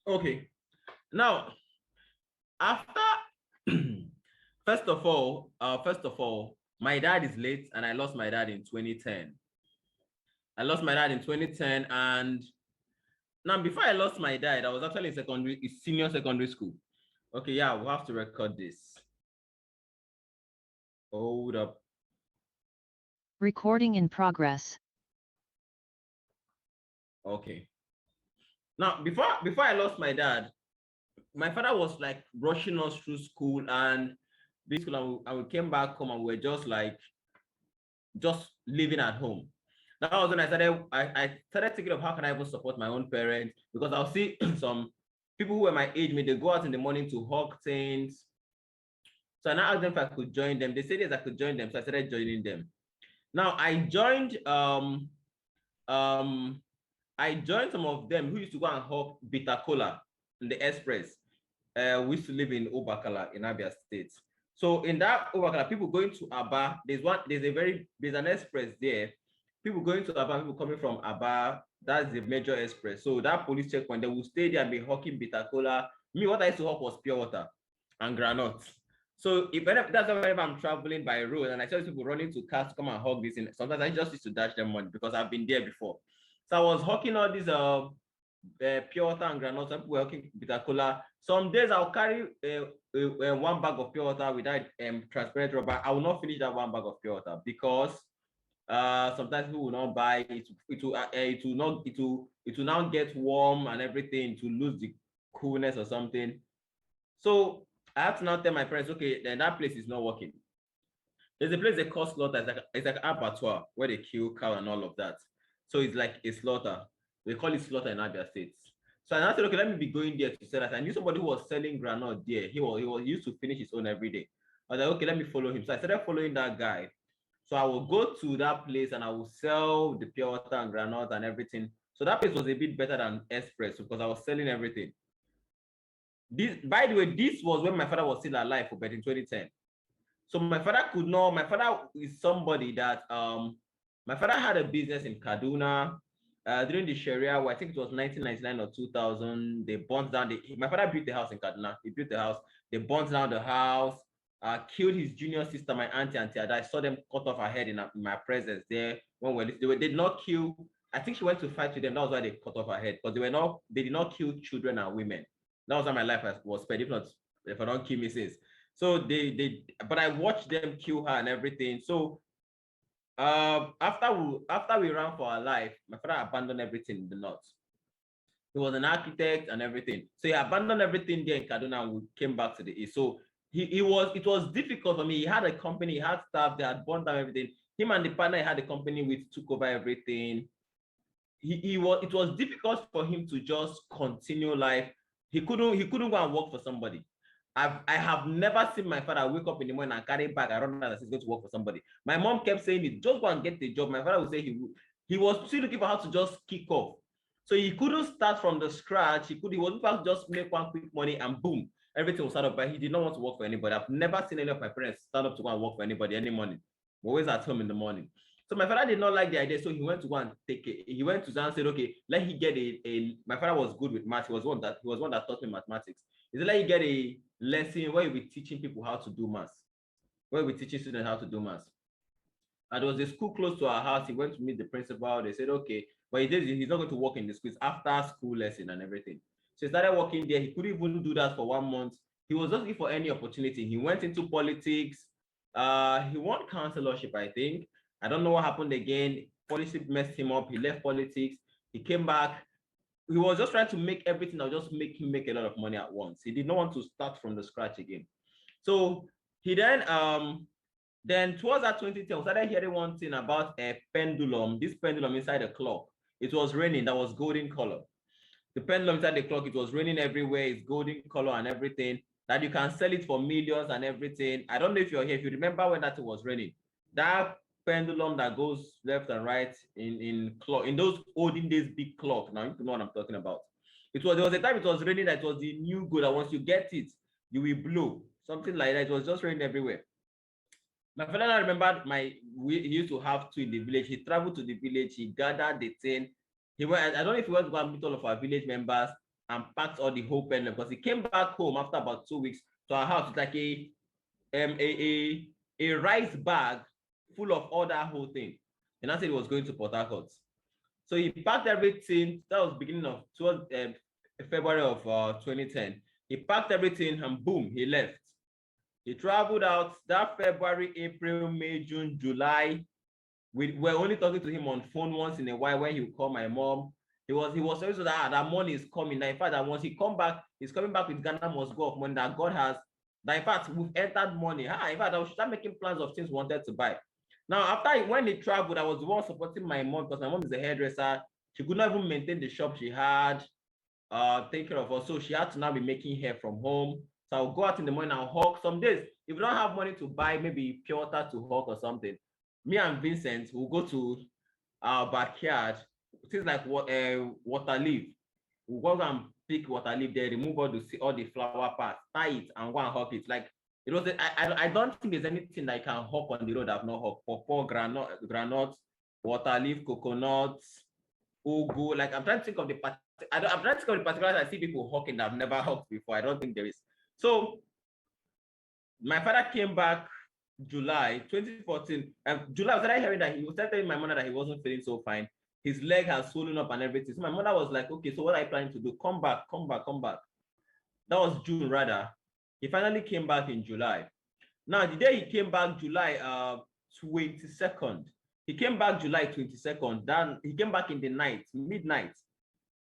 Okay. Now, after first of all, my dad is late, and I lost my dad in 2010. I lost my dad in 2010, and now before I lost my dad, I was actually in senior secondary school. Okay, yeah, we'll have to record this. Hold up. Recording in progress. Okay. Now, before I lost my dad, my father was like rushing us through school, and we came back home, and we were just living at home. That was when I started thinking of how can I even support my own parents, because I'll see some people who were my age, they go out in the morning to hawk things. So I now asked them if I could join them. They said yes, I could join them. So I started joining them. Now I joined some of them who used to go and hawk bitter cola in the express. We used to live in Obakala in Abia State. So in that Obakala, people going to Aba, there's an express there. People going to Aba, people coming from Aba, that's the major express. So that police checkpoint, they will stay there and be hawking bitter cola. Me, what I used to hawk was pure water and granules. So that's whenever I'm traveling by road and I saw people running to cars to come and hawk this, and sometimes I just used to dash them money because I've been there before. So I was hawking all these pure water and granola. Some people were hawking bitter cola. Some days I'll carry one bag of pure water with that transparent rubber. I will not finish that one bag of pure water because sometimes people will not buy it. It will now get warm and everything to lose the coolness or something. So I have to now tell my parents, okay, then that place is not working. There's a place they call slaughter. It's like an abattoir where they kill cow and all of that. So it's like a slaughter. They call it slaughter in Abia State. So I said, okay, let me be going there to sell that. I knew somebody who was selling granola there. He was used to finish his own every day. I was like, okay, let me follow him. So I started following that guy. So I will go to that place and I will sell the pure water and granola and everything. So that place was a bit better than Espresso because I was selling everything. By the way, this was when my father was still alive, but in 2010. So my father is somebody that my father had a business in Kaduna during the Sharia, I think it was 1999 or 2000. They burnt down my father built the house in Kaduna. He built the house. They burnt down the house, killed his junior sister, my auntie Ada. I saw them cut off her head in my presence there. They did not kill. I think she went to fight with them. That was why they cut off her head, because they did not kill children and women. That was how my life was spent. If I don't kill me since. So but I watched them kill her and everything. So after we ran for our life, my father abandoned everything in the north. He was an architect and everything. So he abandoned everything there in Kaduna and we came back to the east. So it was difficult for me. He had a company, he had staff, they had burned down everything. Him and the partner he had a company with took over everything. It was difficult for him to just continue life. He couldn't go and work for somebody. I have never seen my father wake up in the morning and carry bag around and he's going to work for somebody. My mom kept saying it, just go and get the job. My father would say he was still looking for how to just kick off. So he couldn't start from the scratch. He was about to just make one quick money and boom, everything will start up. But he did not want to work for anybody. I've never seen any of my parents stand up to go and work for anybody any morning. We're always at home in the morning. So my father did not like the idea, so he went to go and take it. He went to Zan and said, okay, let he get my father was good with math. He was one that taught me mathematics. He said, let you get a lesson where you'll be teaching people how to do math, where we're teaching students how to do math. And there was a school close to our house. He went to meet the principal. They said, okay, but he's not going to work in the schools after school lesson and everything. So he started working there. He couldn't even do that for 1 month. He was just looking for any opportunity. He went into politics. He won councillorship, I think. I don't know what happened again. Policy messed him up. He left politics. He came back. He was just trying to make everything that would just make him make a lot of money at once. He did not want to start from the scratch again. So he then towards that 2010, we started hearing one thing about a pendulum, this pendulum inside the clock. It was raining, that was golden color. The pendulum inside the clock, it was raining everywhere, it's golden color and everything, that you can sell it for millions and everything. I don't know if you're here, if you remember when that was raining. That pendulum that goes left and right in those olden days big clock. Now you know what I'm talking about. There was a time it was raining that it was the new good that once you get it, you will blow. Something like that. It was just raining everywhere. My father, I remember he used to have two in the village. He traveled to the village, he gathered the thing. I don't know if he went to go and meet all of our village members. and packed all the whole pen because he came back home after about 2 weeks to our house with like a rice bag full of all that whole thing. And I said he was going to Port Harcourt. So he packed everything. That was beginning of February of 2010. He packed everything and boom, he left. He traveled out that February, April, May, June, July. We were only talking to him on phone once in a while when he would call my mom. He was always that money is coming. Now, in fact, that once he come back, he's coming back with Ghana must go of money that God has. That in fact, we've entered money. In fact, I should start making plans of things we wanted to buy. Now, when he traveled, I was the one supporting my mom because my mom is a hairdresser. She could not even maintain the shop she had, take care of us. So she had to now be making hair from home. So I'll go out in the morning and hawk. Some days, if you don't have money to buy maybe pure water to hawk or something, me and Vincent will go to our backyard, things like water leaf. We'll go and pick water leaf there, remove all the flower parts, tie it, and go and hawk it. Like it was. I don't think there's anything that I can hawk on the road I've not hawked. Pawpaw, granite, water leaf, coconuts, ugu. Like I'm trying to think of the I'm trying to think of the particulars I see people hawking that I've never hawked before. I don't think there is. So my father came back July 2014. July, I was hearing that he was telling my mother that he wasn't feeling so fine. His leg has swollen up and everything. So my mother was like, okay, so what are you planning to do? Come back. That was June rather. He finally came back in July. Now, the day he came back, July 22nd. He came back July 22nd. Then he came back in the night, midnight.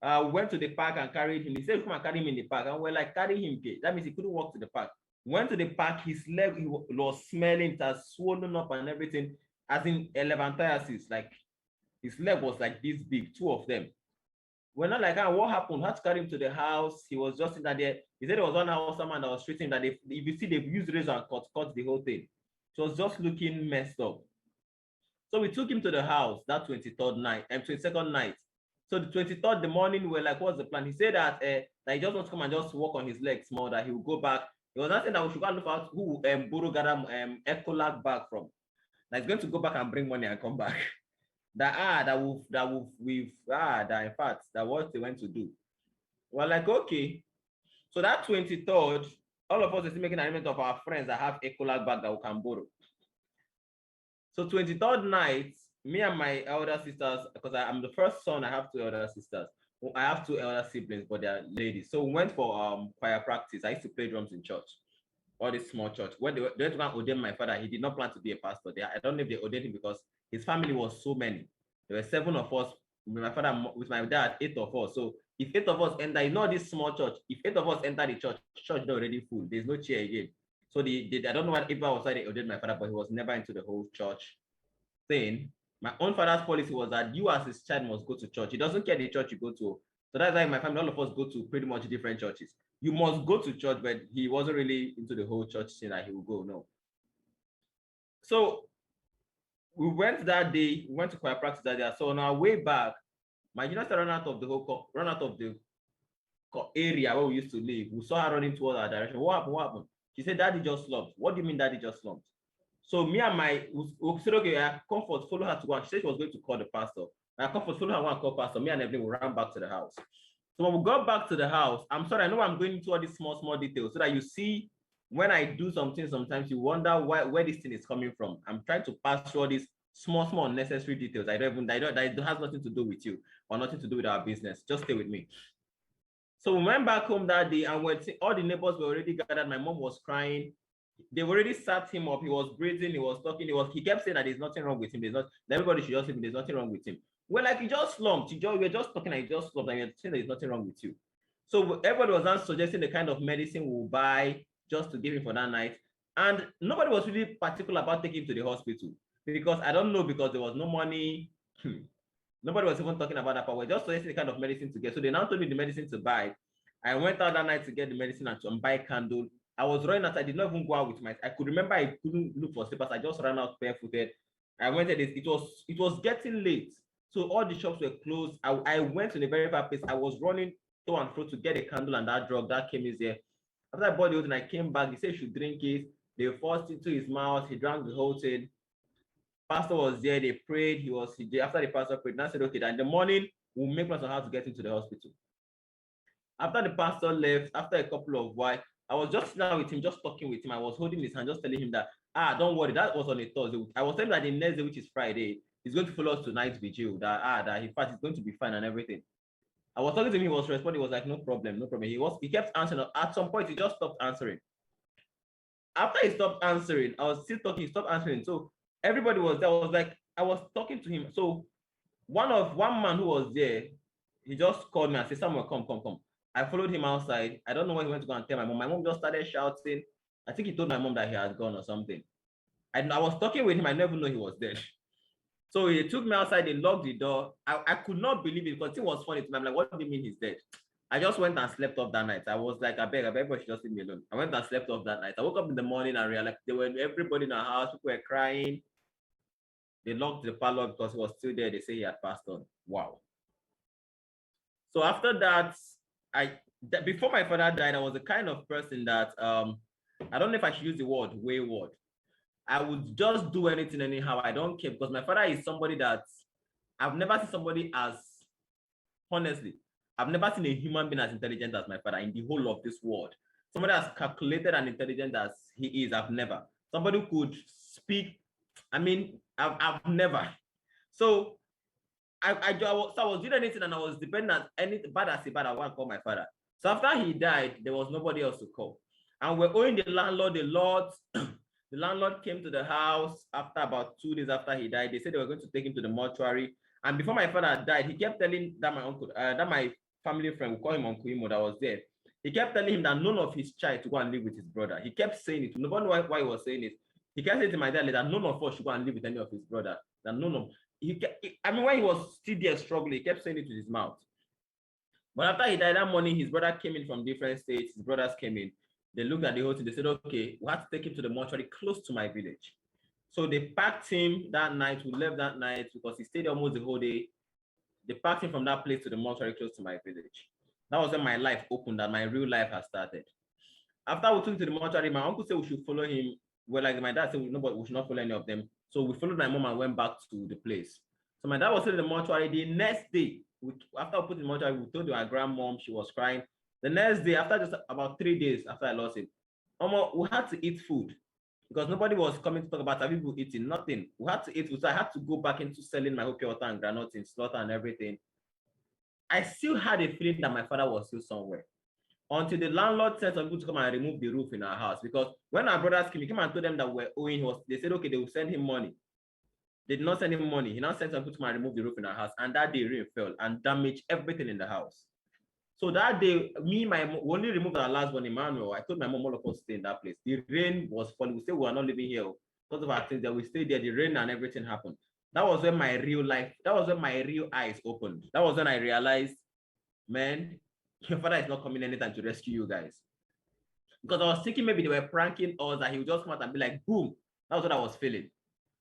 Went to the park and carried him. He said, come and carry him in the park. And we're like, carry him. That means he couldn't walk to the park. Went to the park, his leg was smelling, it has swollen up and everything, as in elephantiasis. Like his leg was like this big, 2 of them. We're not like, what happened? Had to carry him to the house. He was just in that there. He said there was one house, someone that was treating that if you see, they've used razor and cut the whole thing. So it was just looking messed up. So we took him to the house that 23rd night and 22nd night. So the 23rd, the morning, we're like, what's the plan? He said that he just wants to come and just walk on his legs more, that he will go back. He was not saying that we should go and look out who Buru got Ecolag back from. That he's going to go back and bring money and come back. That in fact, that what they went to do. We're like, okay. So that 23rd, all of us is making an arrangement of our friends that have Ecolag bag that we can borrow. So 23rd night, me and my elder sisters, because I'm the first son, I have 2 elder sisters. I have 2 elder siblings, but they're ladies. So we went for choir practice. I used to play drums in church, all this small church. When they went to ordain my father, he did not plan to be a pastor there. I don't know if they ordained him because his family was so many. There were 7 of us. With my father, with my dad, 8 of us. So if 8 of us enter, it's not this small church. If 8 of us enter the church is already full. There's no chair again. So I don't know what if I was they ordained my father, but he was never into the whole church thing. My own father's policy was that you as his child must go to church. He doesn't care the church you go to. So that's why my family, all of us go to pretty much different churches. You must go to church, but he wasn't really into the whole church thing that he would go, no. So we went that day, we went to choir practice that day. So on our way back, my junior ran out of the area where we used to live. We saw her running towards our direction. What happened? She said, Daddy just slumped. What do you mean Daddy just slumped? So me and we said, okay, Comfort, follow her to go. She said she was going to call the pastor. Comfort, follow her and call pastor. Me and Evelyn, we ran back to the house. So when we got back to the house, I'm sorry, I know I'm going into all these small details so that you see when I do something, sometimes you wonder where this thing is coming from. I'm trying to pass through all these small unnecessary details. That has nothing to do with you or nothing to do with our business. Just stay with me. So we went back home that day and all the neighbors were already gathered. My mom was crying. They already sat him up. He was breathing. He was talking. He kept saying that there's nothing wrong with him. Everybody should just say there's nothing wrong with him. We're like, he just slumped. We're just talking and he just slumped and you're saying there's nothing wrong with you. So everybody was then suggesting the kind of medicine we'll buy just to give him for that night. And nobody was really particular about taking him to the hospital because I don't know, because there was no money. Nobody was even talking about that, but we're just suggesting the kind of medicine to get. So they now told me the medicine to buy. I went out that night to get the medicine and to buy candle. I was running out. I did not even go out with I could remember I couldn't look for slippers. I just ran out barefooted. I went at this. It was getting late. So all the shops were closed. I went to the very far place. I was running to and fro to get a candle and that drug that came in there. After I bought the whole thing, I came back. He said he should drink it. They forced it into his mouth. He drank the whole thing. Pastor was there. They prayed. After the pastor prayed, and I said, okay, then in the morning, we'll make plans on how to get into the hospital. After the pastor left, after a couple of while, I was just sitting with him, just talking with him. I was holding his hand, just telling him that, don't worry, that was on a Thursday. I was telling him that the next day, which is Friday, he's going to follow us to night vigil, that in fact, it's going to be fine and everything. I was talking to him, he was responding, he was like, no problem, no problem. He kept answering. At some point, he just stopped answering. After he stopped answering, I was still talking, he stopped answering. So everybody was there. I was talking to him. So one man who was there, he just called me and said, Samuel, come. I followed him outside. I don't know where he went to go and tell my mom. My mom just started shouting. I think he told my mom that he had gone or something. I was talking with him. I never know he was dead. So he took me outside. They locked the door. I could not believe it because it was funny to me. I'm like, what do you mean he's dead? I just went and slept off that night. I was like, I beg, but she just leave me alone. I went and slept off that night. I woke up in the morning and realized everybody in our house, people were crying. They locked the parlor because he was still there. They say he had passed on. Wow. So after that, before my father died, I was the kind of person that I don't know if I should use the word wayward. I would just do anything anyhow. I don't care because my father is somebody that I've never seen somebody as, honestly, I've never seen a human being as intelligent as my father in the whole of this world. Somebody as calculated and intelligent as he is, I've never. Somebody who could speak, I mean, I've never. So I was doing anything and I was dependent on anything bad as a bad, I want to call my father. So after he died, there was nobody else to call. And we're owing the landlord a lot. The landlord came to the house after about 2 days after he died. They said they were going to take him to the mortuary. And before my father died, he kept telling that my uncle, that my family friend, we call him Uncle Imo, that was there. He kept telling him that none of his child to go and live with his brother. He kept saying it. Nobody knew why he was saying it. He kept saying to my dad that none of us should go and live with any of his brother. That none of I mean, when he was still there struggling, he kept saying it with his mouth. But after he died that morning, his brother came in from different states. His brothers came in. They looked at the whole thing. They said, okay, we have to take him to the mortuary close to my village. So they packed him that night. We left that night because he stayed almost the whole day. They packed him from that place to the mortuary close to my village. That was when my life opened, that my real life has started. After we took him to the mortuary, my uncle said we should follow him. Well, like my dad said, no, but we should not follow any of them. So we followed my mom and went back to the place. So my dad was still in the mortuary. The next day, after we put in the mortuary, we told our grandmom, she was crying. The next day, after just about 3 days after I lost him, we had to eat food because nobody was coming to talk about people eating, nothing. We had to eat food. So I had to go back into selling my hockey water and granola in slaughter and everything. I still had a feeling that my father was still somewhere until the landlord sent some people to come and remove the roof in our house. Because when our brothers came, he came and told them that we're owing, they said, okay, they will send him money. They did not send him money. He now sent some people to come and remove the roof in our house. And that day rain fell and damaged everything in the house. So that day, we only removed our last one, Emmanuel. I told my mom all of us to stay in that place. The rain was falling. We said we are not living here because of our things that we stayed there. The rain and everything happened. That was when my real life, that was when my real eyes opened. That was when I realized, man, your father is not coming anytime to rescue you guys. Because I was thinking maybe they were pranking us, that he would just come out and be like, boom. That was what I was feeling.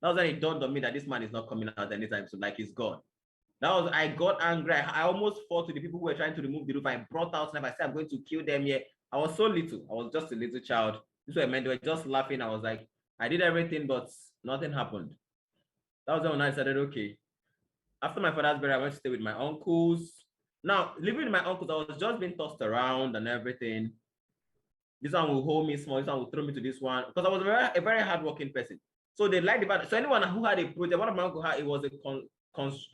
That was when it dawned on me that this man is not coming out anytime soon, like he's gone. I got angry. I almost fought with the people who were trying to remove the roof. I brought out knife. I said, I'm going to kill them here. I was so little. I was just a little child. This was meant. They were just laughing. I was like, I did everything, but nothing happened. That was when I decided, okay. After my father's burial, I went to stay with my uncles. Now, living with my uncles, I was just being tossed around and everything. This one will hold me small. This one will throw me to this one. Because I was a very hardworking person. So they liked the So anyone who had a project, one of my uncles had, it was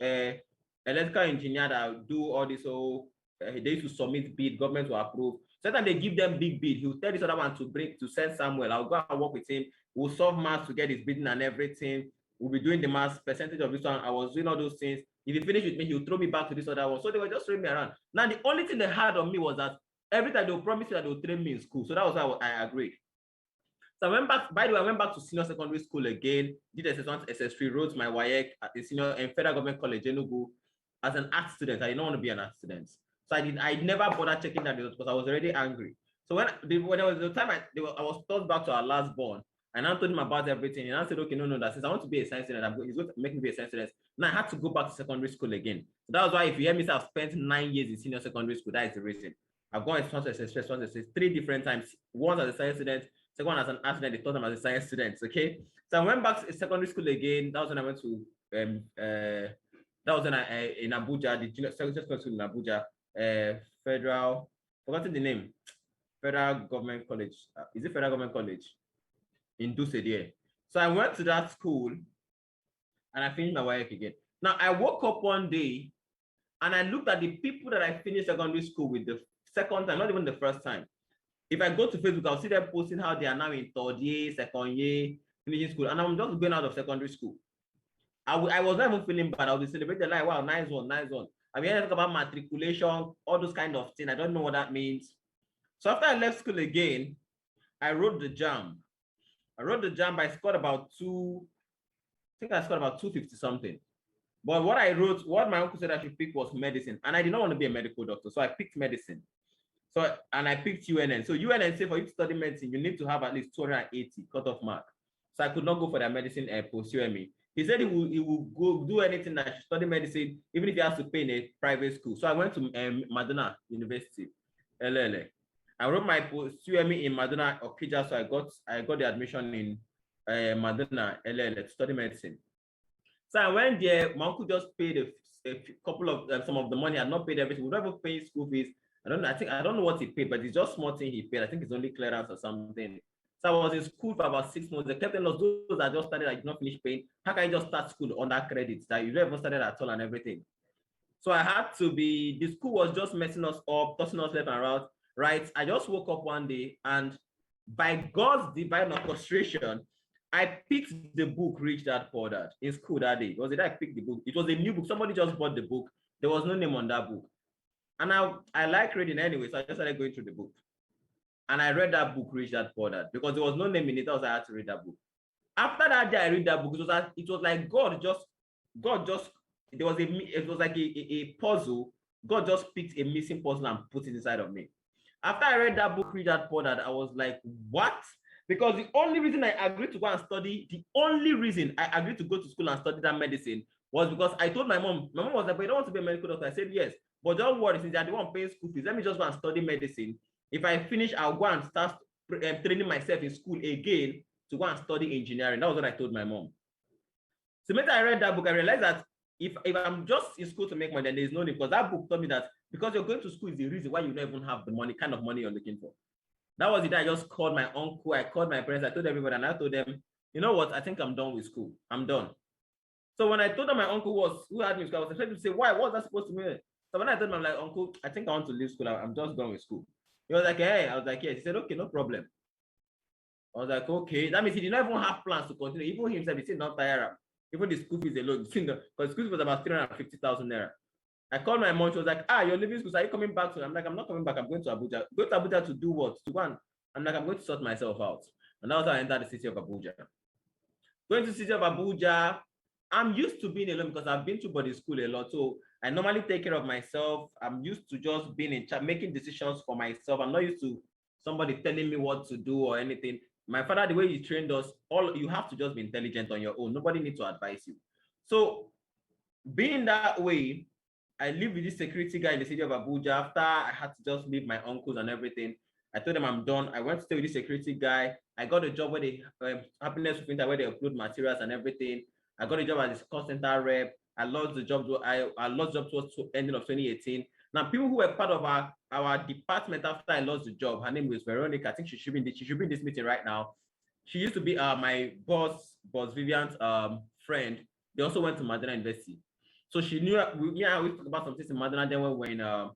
a electrical engineer that do all this. So they used to submit bid, government will approve. Sometimes they give them big bid. He'll tell this other one to send Samuel. I'll go and work with him. We'll solve maths to get his bidding and everything. We'll be doing the maths, percentage of this one. I was doing all those things. If he finished with me, he'll throw me back to this other one. So they were just throwing me around. Now, the only thing they had on me was that every time they'll promise me that they'll train me in school. So that was how I agreed. So I went back, by the way, I went back to senior secondary school again, did SS1, SS3, wrote my WAEC at the senior and federal government college, Enugu, as an art student. I didn't want to be an art student. So I never bothered checking that because I was already angry. So when there was the time I was taught back to our last born, and I told him about everything, and I said, okay, no, that since I want to be a science student, he's going to make me be a science student. Now I had to go back to secondary school again. So that was why if you hear me say I've spent 9 years in senior secondary school, that is the reason. I've gone as SS3, 3 different times, once as a science student, second one as an art student, the third time as a science student, okay? So I went back to secondary school again. That was when I went to, that was when in Abuja, the junior secondary school in Abuja, federal forgotten the name. Federal Government College. Is it Federal Government College? In Duse there. So I went to that school and I finished my WAEC again. Now I woke up one day and I looked at the people that I finished secondary school with the second time, not even the first time. If I go to Facebook, I'll see them posting how they are now in third year, second year, finishing school. And I'm just going out of secondary school. I was not even feeling bad. I was celebrating like, wow, nice one, nice one. I mean, I talk about matriculation, all those kind of things. I don't know what that means. So after I left school again, I wrote the jam. I scored about I think I scored about 250 something. But what my uncle said I should pick was medicine. And I did not want to be a medical doctor. So I picked medicine. And I picked UNN. So UNN said for you to study medicine, you need to have at least 280 cutoff mark. So I could not go for that medicine post UME. He said he will go do anything that I should study medicine, even if he has to pay in a private school. So I went to Madonna University, LLA. I wrote my post UME in Madonna Okija, so I got the admission in Madonna LLA to study medicine. So I went there. My uncle just paid a couple of some of the money. I had not paid everything. We never paid school fees. I don't know what he paid, but it's just small thing he paid. I think it's only clearance or something. So I was in school for about 6 months. They kept telling us those that just started, I did not finish paying. How can you just start school on that credit that you never started at all and everything? So I had to be, the school was just messing us up, tossing us left and right. I just woke up one day and by God's divine orchestration, I picked the book Rich Dad Poor Dad in school that day. It was the day I picked the book. It was a new book. Somebody just bought the book. There was no name on that book. And I like reading anyway, so I just started going through the book. And I read that book, Rich Dad Poor Dad, because there was no name in it, I had to read that book. After that day, I read that book. It was like God just, it was like a puzzle. God just picked a missing puzzle and put it inside of me. After I read that book, Rich Dad Poor Dad, I was like, what? Because the only reason I agreed to go and study, the only reason I agreed to go to school and study that medicine was because I told my mom was like, but you don't want to be a medical doctor. I said, yes, but don't worry, since you're the one paying school fees, let me just go and study medicine. If I finish, I'll go and start training myself in school again to go and study engineering. That was what I told my mom. So when I read that book, I realized that if I'm just in school to make money, then there's no need, because that book told me that because you're going to school is the reason why you don't even have the money, kind of money you're looking for. That was it. I just called my uncle, I called my parents, I told everybody, and I told them, you know what, I think I'm done with school. I'm done. So when I told them my uncle who had me in school, I was expecting to say, why? What was that supposed to mean? So when I told him, I'm like, uncle, I think I want to leave school. I'm just done with school. He was like, hey, I was like, yes. He said, okay, no problem. I was like, okay. That means he did not even have plans to continue. Even himself, he said, not tired. Even the school fees alone, because school fees was about 350,000 naira. I called my mom. She was like, you're leaving school. So are you coming back? I'm like, I'm not coming back. I'm going to Abuja. Go to Abuja to do what? To go and I'm like, I'm going to sort myself out. And that's how I entered the city of Abuja. Going to the city of Abuja, I'm used to being alone because I've been to body school a lot. So I normally take care of myself. I'm used to just being in charge, making decisions for myself. I'm not used to somebody telling me what to do or anything. My father, the way he trained us, you have to just be intelligent on your own. Nobody needs to advise you. So being that way, I live with this security guy in the city of Abuja. After I had to just leave my uncles and everything, I told them I'm done. I went to stay with this security guy. I got a job where they happiness with where they upload materials and everything. I got a job as a call center rep. I lost the job. I lost the job towards the ending of 2018. Now, people who were part of our department after I lost the job, her name was Veronica. I think she should be in this meeting right now. She used to be my boss Vivian's friend. They also went to Madonna University. So she knew we talked about some things in Madonna. Then we were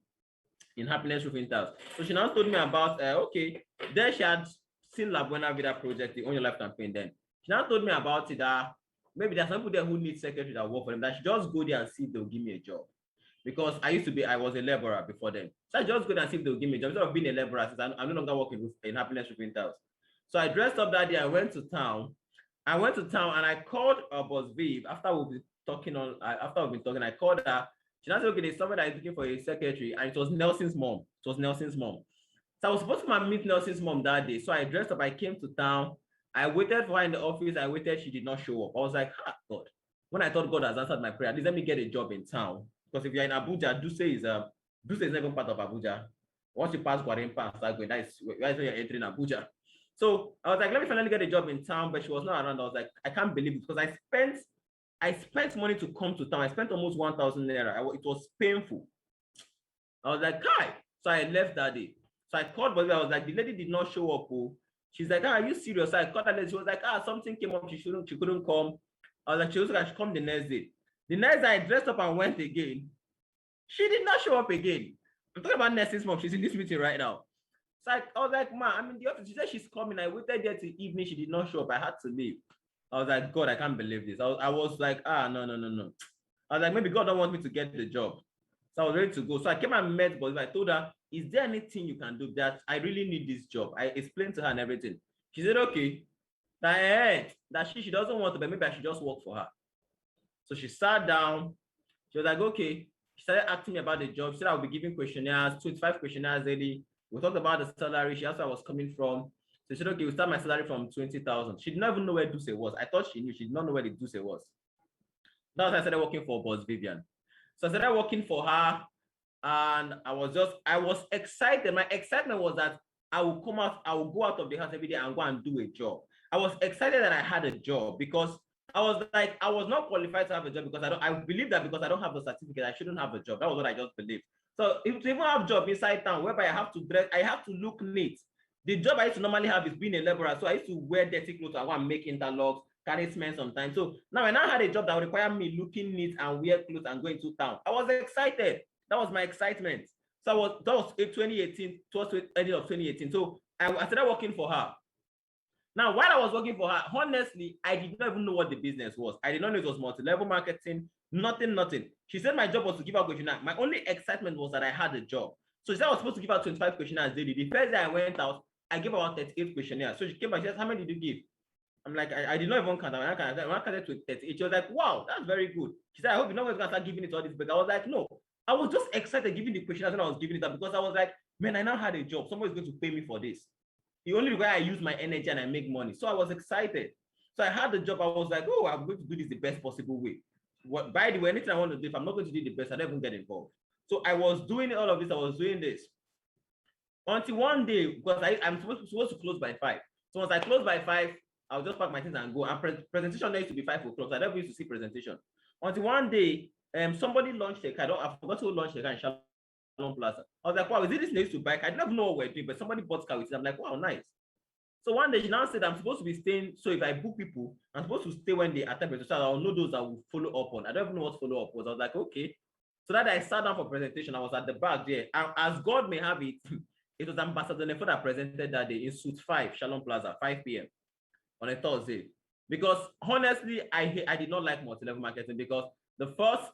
in happiness with Inters. So she now told me about okay, then she had seen La Buena Vida project, the On Your Life campaign. Then she now told me about it that maybe there's some people there who need secretary that work for them. That she just go there and see if they'll give me a job. Because I was a laborer before them. So I just go there and see if they'll give me a job. Instead of being a laborer, since I'm no longer working in happiness with Inters. So I dressed up that day. I went to town. And I called Boss Viv after we've been talking I called her. She now said, okay, there's somebody that is looking for a secretary, and it was Nelson's mom. So I was supposed to meet Nelson's mom that day. So I dressed up, I came to town. I waited for her in the office. She did not show up. I was like, God. When I thought God has answered my prayer, at least let me get a job in town. Because if you're in Abuja, Duse is not even part of Abuja. Once you pass Guarimpa and start going, that's when you're entering Abuja. So I was like, let me finally get a job in town, but she was not around. I was like, I can't believe it, because I spent money to come to town. I spent almost 1,000 naira. It was painful. I was like, hi. So I left that day. So I called Boss Vivian. I was like, the lady did not show up. Oh. She's like, are you serious? So I called her. She was like, something came up. She couldn't come. I was like, she was like, she come the next day. The next day I dressed up and went again. She did not show up again. I'm talking about Nessie's mom. She's in this meeting right now. So I was like, ma, I'm in the office. She said she's coming. I waited there till evening. She did not show up. I had to leave. I was like, God, I can't believe this. I was like, no. I was like, maybe God don't want me to get the job. So I was ready to go. So I came and met Boss. I told her, is there anything you can do that I really need this job? I explained to her and everything. She said, okay. That she doesn't want to, but maybe I should just work for her. So she sat down. She was like, okay. She started asking me about the job. She said I would be giving questionnaires, 25 questionnaires daily. We talked about the salary. She asked where I was coming from. So she said, okay, we'll start my salary from 20,000. She did not even know where Duce was. I thought she knew. She did not know where the Duce was. That was when I started working for Boss Vivian. So I started working for her, and I was excited. My excitement was that I will go out of the house every day and go and do a job. I was excited that I had a job because I was like, I was not qualified to have a job because I believe that because I don't have the certificate, I shouldn't have a job. That was what I just believed. So if to even have a job inside town whereby I have to dress, I have to look neat. The job I used to normally have is being a laborer. So I used to wear dirty clothes and go and make interlocks, carry cement sometimes. So now I had a job that would require me looking neat and wear clothes and going to town. I was excited. That was my excitement. So that was 2018, towards the end of 2018. So I started working for her. Now, while I was working for her, honestly, I did not even know what the business was. I did not know it was multi-level marketing, nothing. She said my job was to give out questionnaire. My only excitement was that I had a job. So she said I was supposed to give out 25 questionnaires daily. The first day I went out, I gave about 38 questionnaires. So she came back, she said, how many did you give? I'm like, I did not even count. I counted to 38. She was like, wow, that's very good. She said, I hope you're not going to start giving it all this back. I was like, no. I was just excited giving the questionnaires when I was giving it up because I was like, man, I now had a job. Somebody's going to pay me for this. The only way I use my energy and I make money. So I was excited. So I had the job. I was like, oh, I'm going to do this the best possible way. By the way, anything I want to do, if I'm not going to do the best, I don't even get involved. So I was doing all of this. I was doing this. Until one day, because I'm supposed to close by 5. So once I close by 5, I'll just pack my things and go. And presentation used to be 5 o'clock. So I never used to see presentation. Until one day, somebody launched a car. I forgot who launched a car in Shalom Plaza. I was like, wow, is it this next to bike? I never know what we're doing, but somebody bought car with it. I'm like, wow, nice. So one day she now said I'm supposed to be staying. So if I book people, I'm supposed to stay when they attend presentation. So I'll know those that will follow up on. I don't even know what follow up was. I was like, okay. So that I sat down for presentation. I was at the back there. And as God may have it, it was Ambassador Nefo that presented that day in Suite 5, Shalom Plaza, 5 p.m. on a Thursday. Because honestly, I did not like multi-level marketing because the first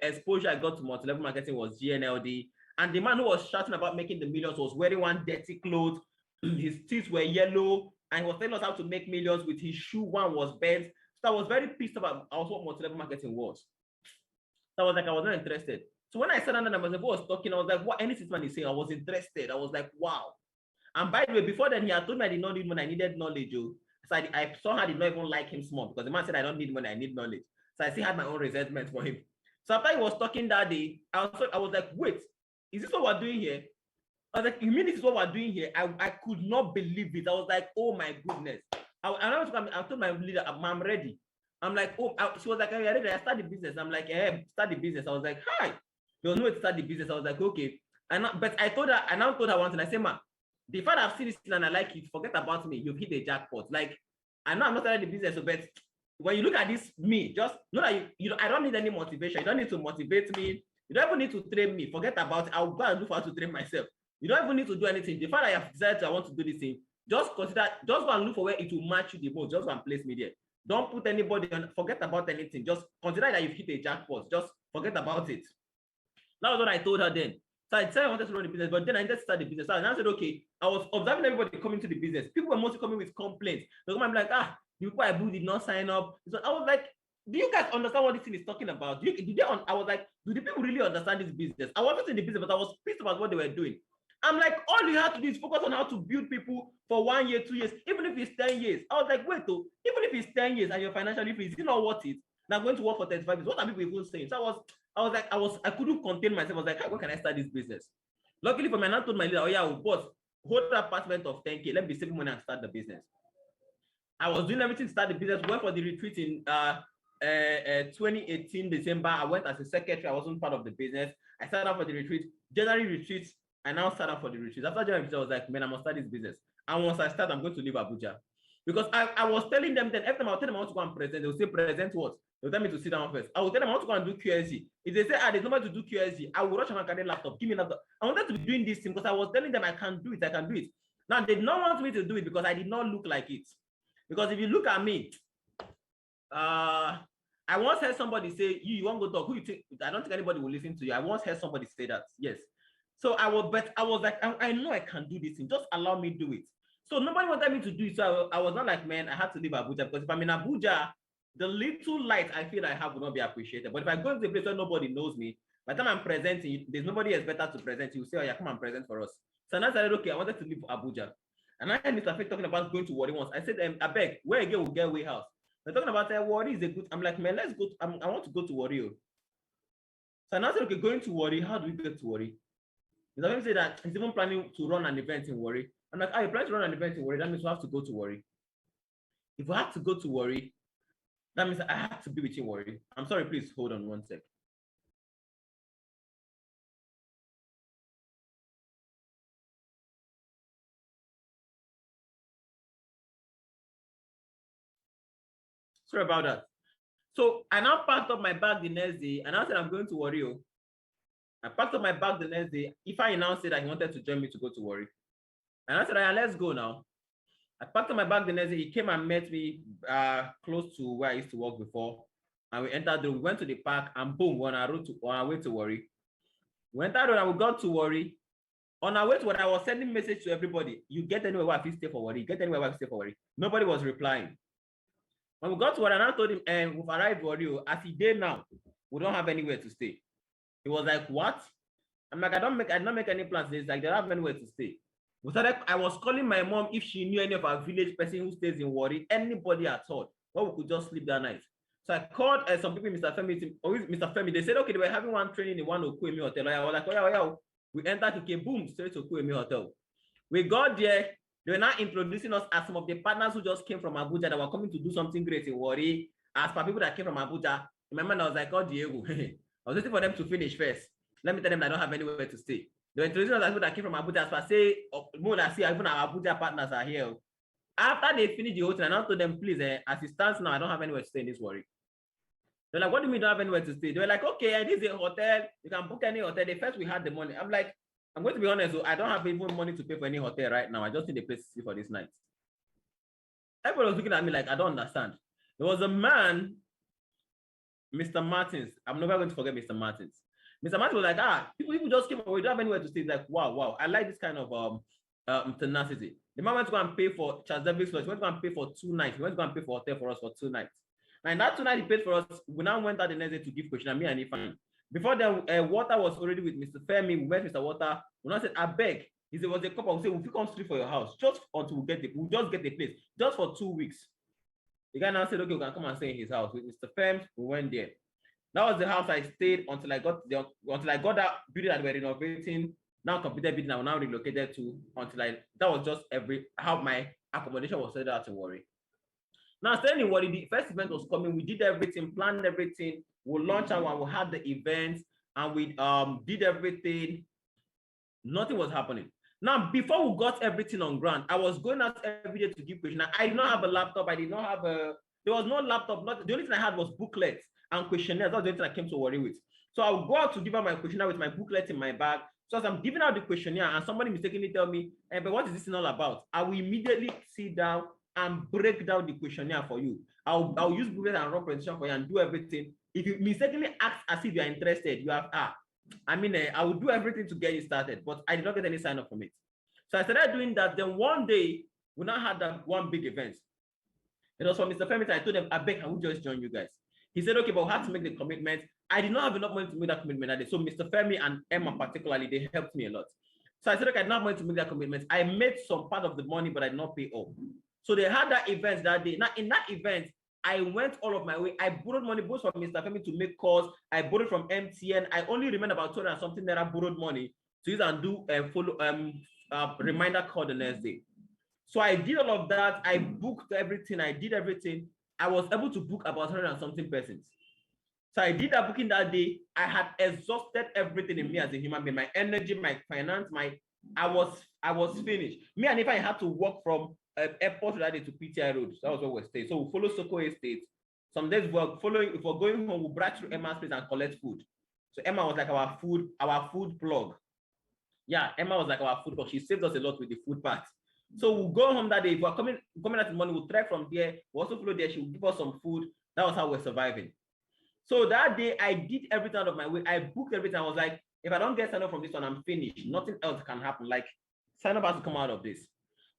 exposure I got to multi-level marketing was GNLD. And the man who was shouting about making the millions was wearing one dirty clothes. His teeth were yellow. And he was telling us how to make millions with his shoe. One was bent. So I was very pissed about what multi-level marketing was. So I was like, I was not interested. So when I sat down and was talking, I was like, what anything man is saying, I was interested. I was like, wow. And by the way, before then, he had told me I did not need money, I needed knowledge. So I somehow did not even like him small because the man said I don't need money, I need knowledge. So I still had my own resentment for him. So after he was talking that day, I was like, wait, is this what we're doing here? I was like, you mean this is what we're doing here? I could not believe it. I was like, oh my goodness. I told my leader, I'm ready. I'm like, oh, she was like, are you ready? I start the business. I'm like, start the business. I was like, hi. There was no way to start the business. I was like, okay. But I now told her one thing. I said, ma, the fact I've seen this and I like it, forget about me. You've hit a jackpot. Like, I know I'm not starting the business, but when you look at this, me, just know that I don't need any motivation. You don't need to motivate me. You don't even need to train me. Forget about it. I'll go and look for how to train myself. You don't even need to do anything. The fact I have decided I want to do this thing, just go and look for where it will match you the most. Just go and place me there. Don't put anybody on, forget about anything. Just consider that you've hit a jackpot. Just forget about it. That was what I told her then. So I said I wanted to run the business, but then I just started the business. So I said, okay, I was observing everybody coming to the business. People were mostly coming with complaints. I'm like, the people I do did not sign up. So I was like, do you guys understand what this thing is talking about? I was like, do the people really understand this business? I wasn't in the business, but I was pissed about what they were doing. I'm like, all you have to do is focus on how to build people for 1 year, 2 years, even if it's 10 years. I was like, wait, though, even if it's 10 years and you're financially free, is it not worth it? Now I'm going to work for 35 years. What are people even saying? So I couldn't contain myself. I was like, how can I start this business? Luckily for me, I told my leader, oh yeah, boss, hold the apartment of 10K. Let me save money and start the business. I was doing everything to start the business. Went for the retreat in 2018 December. I went as a secretary. I wasn't part of the business. I started out for the retreat. January retreat, I now started up for the retreat. After joining the retreat, I was like, man, I must start this business. And once I start, I'm going to leave Abuja. Because I was telling them that every time I was telling them I want to go and present, they will say, present what? They'll tell me to sit down first. I will tell them I want to go and do QSG. If they say, there's nobody to do QSG, I will rush and carry laptop. Give me laptop. I wanted to be doing this thing because I was telling them I can do it. I can do it. Now, they did not want me to do it because I did not look like it. Because if you look at me, I once heard somebody say, you want to go talk, who you think? I don't think anybody will listen to you. I once heard somebody say that, yes. So I was like, I know I can do this thing. Just allow me do it. So nobody wanted me to do it. So I was not like, man, I had to leave Abuja, because if I'm in Abuja, the little light I feel I have will not be appreciated. But if I go to a place where nobody knows me, by the time I'm presenting, there's nobody else better to present. You say, oh yeah, come and present for us. So I said, okay, I wanted to leave Abuja. And I heard Mr. Faith talking about going to Warri once. I said, I beg, where again will get way house? They're talking about Warri is a good. I'm like, man, let's go. I want to go to Warri. So I said, okay, going to Warri, how do we get to Warri? Mr. Faith said that he's even planning to run an event in Warri. I'm like, you plan to run an event in Warri? That means we have to go to Warri. If we have to go to Warri, that means I have to be with you, Warri. I'm sorry, please hold on one sec. Sorry about that. So I now packed up my bag the next day, and I said I'm going to Warri. I packed up my bag the next day. If I announced that he wanted to join me to go to Warri, and I said, yeah, let's go now. I packed up my bag the next day. He came and met me close to where I used to work before. And we entered we went to the park, and boom, we're on our way to Warri. We entered and we got to Warri. On our way to Warri, I was sending message to everybody. You get anywhere where I stay for Warri. Get anywhere where I stay for Warri. Nobody was replying. When we got to Warri, and I told him, we've arrived Warri. As he did now, we don't have anywhere to stay. He was like, what? I'm like, I don't make any plans. It's like, they don't have anywhere to stay. I was calling my mom if she knew any of our village person who stays in Warri, anybody at all, where we could just sleep that night. So I called some people, Mr. Femi. They said, okay, they were having one training in one Okuemi hotel. I was like, oh yeah. We entered Kike, boom, straight to Okuemi hotel. We got there. They were now introducing us as some of the partners who just came from Abuja that were coming to do something great in Warri. As for people that came from Abuja, in my mind, I was like, oh, Diego. I was waiting for them to finish first. Let me tell them that I don't have anywhere to stay. They were introducing us as people that came from Abuja. As per say, more than see, even our Abuja partners are here. After they finished the hotel, I now told them, please, as it stands now, I don't have anywhere to stay in this Warri. They're like, what do you mean you don't have anywhere to stay? They were like, okay, this is a hotel. You can book any hotel. The first we had the money. I'm like, I'm going to be honest, so I don't have even money to pay for any hotel right now. I just need a place to sleep for this night. Everybody was looking at me like, I don't understand. There was a man, Mr. Martins. I'm never going to forget Mr. Martins. Mr. Martins was like, people just came over. We don't have anywhere to stay. He's like, wow. I like this kind of tenacity. The man went to go and pay for Charles Davis Lodge. He went to go and pay for 2 nights. He went to go and pay for hotel for us for 2 nights. And that 2 nights he paid for us, we now went out the next day to give question, and me and Ifan. Before then, Water was already with Mr. Femi. We met Mr. Water. We now said, I beg. He said, was a couple. We said, if you come straight for your house, just until we'll just get a place, just for 2 weeks. The guy now said, okay, we can come and stay in his house. With Mr. Fem, we went there. That was the house I stayed until I got that building that we were renovating, now completed building I now relocated to, that was just how my accommodation was set out in Warri. Now, staying in Warri, the first event was coming. We did everything, planned everything. We launched and we had the events, and we did everything. Nothing was happening. Now, before we got everything on ground, I was going out every day to give questionnaire. I did not have a laptop. I did not have there was no laptop. The only thing I had was booklets and questionnaires. That's the only thing I came to Warri with. So I would go out to give out my questionnaire with my booklet in my bag. So as I'm giving out the questionnaire and somebody mistakenly tell me, but what is this all about? I will immediately sit down and break down the questionnaire for you. I'll use booklet and run presentation for you and do everything. If you mistakenly ask as if you are interested, you have I will do everything to get you started, but I did not get any sign up from it. So I started doing that. Then one day, we now had that one big event. It was from Mr. Femi. I told them, I beg, I will just join you guys. He said, okay, but we have to make the commitment. I did not have enough money to make that commitment that day. So Mr. Femi and Emma particularly, they helped me a lot. So I said, okay, I did not have money to make that commitment. I made some part of the money, but I did not pay all. So they had that event that day. Now in that event, I went all of my way. I borrowed money both from Mr. Femi to make calls. I borrowed from MTN. I only remember about 200 and something that I borrowed money to use and do a reminder call the next day. So I did all of that. I booked everything. I did everything. I was able to book about 100 and something persons. So I did that booking that day. I had exhausted everything in me as a human being, my energy, my finance, I was finished. Me and if I had to walk from airport that day to PTI Road. So that was where we stayed. So we follow Soko Estate. Some days we were following, if we're going home, we drive through Emma's place and collect food. So Emma was like our food plug. Yeah, Emma was like our food plug. She saved us a lot with the food part. So we'll go home that day. If we're coming out in the morning, we'll trek from there. We'll also follow there. She will give us some food. That was how we're surviving. So that day, I did everything out of my way. I booked everything. I was like, if I don't get signed up from this one, I'm finished. Nothing else can happen. Like, sign up has to come out of this.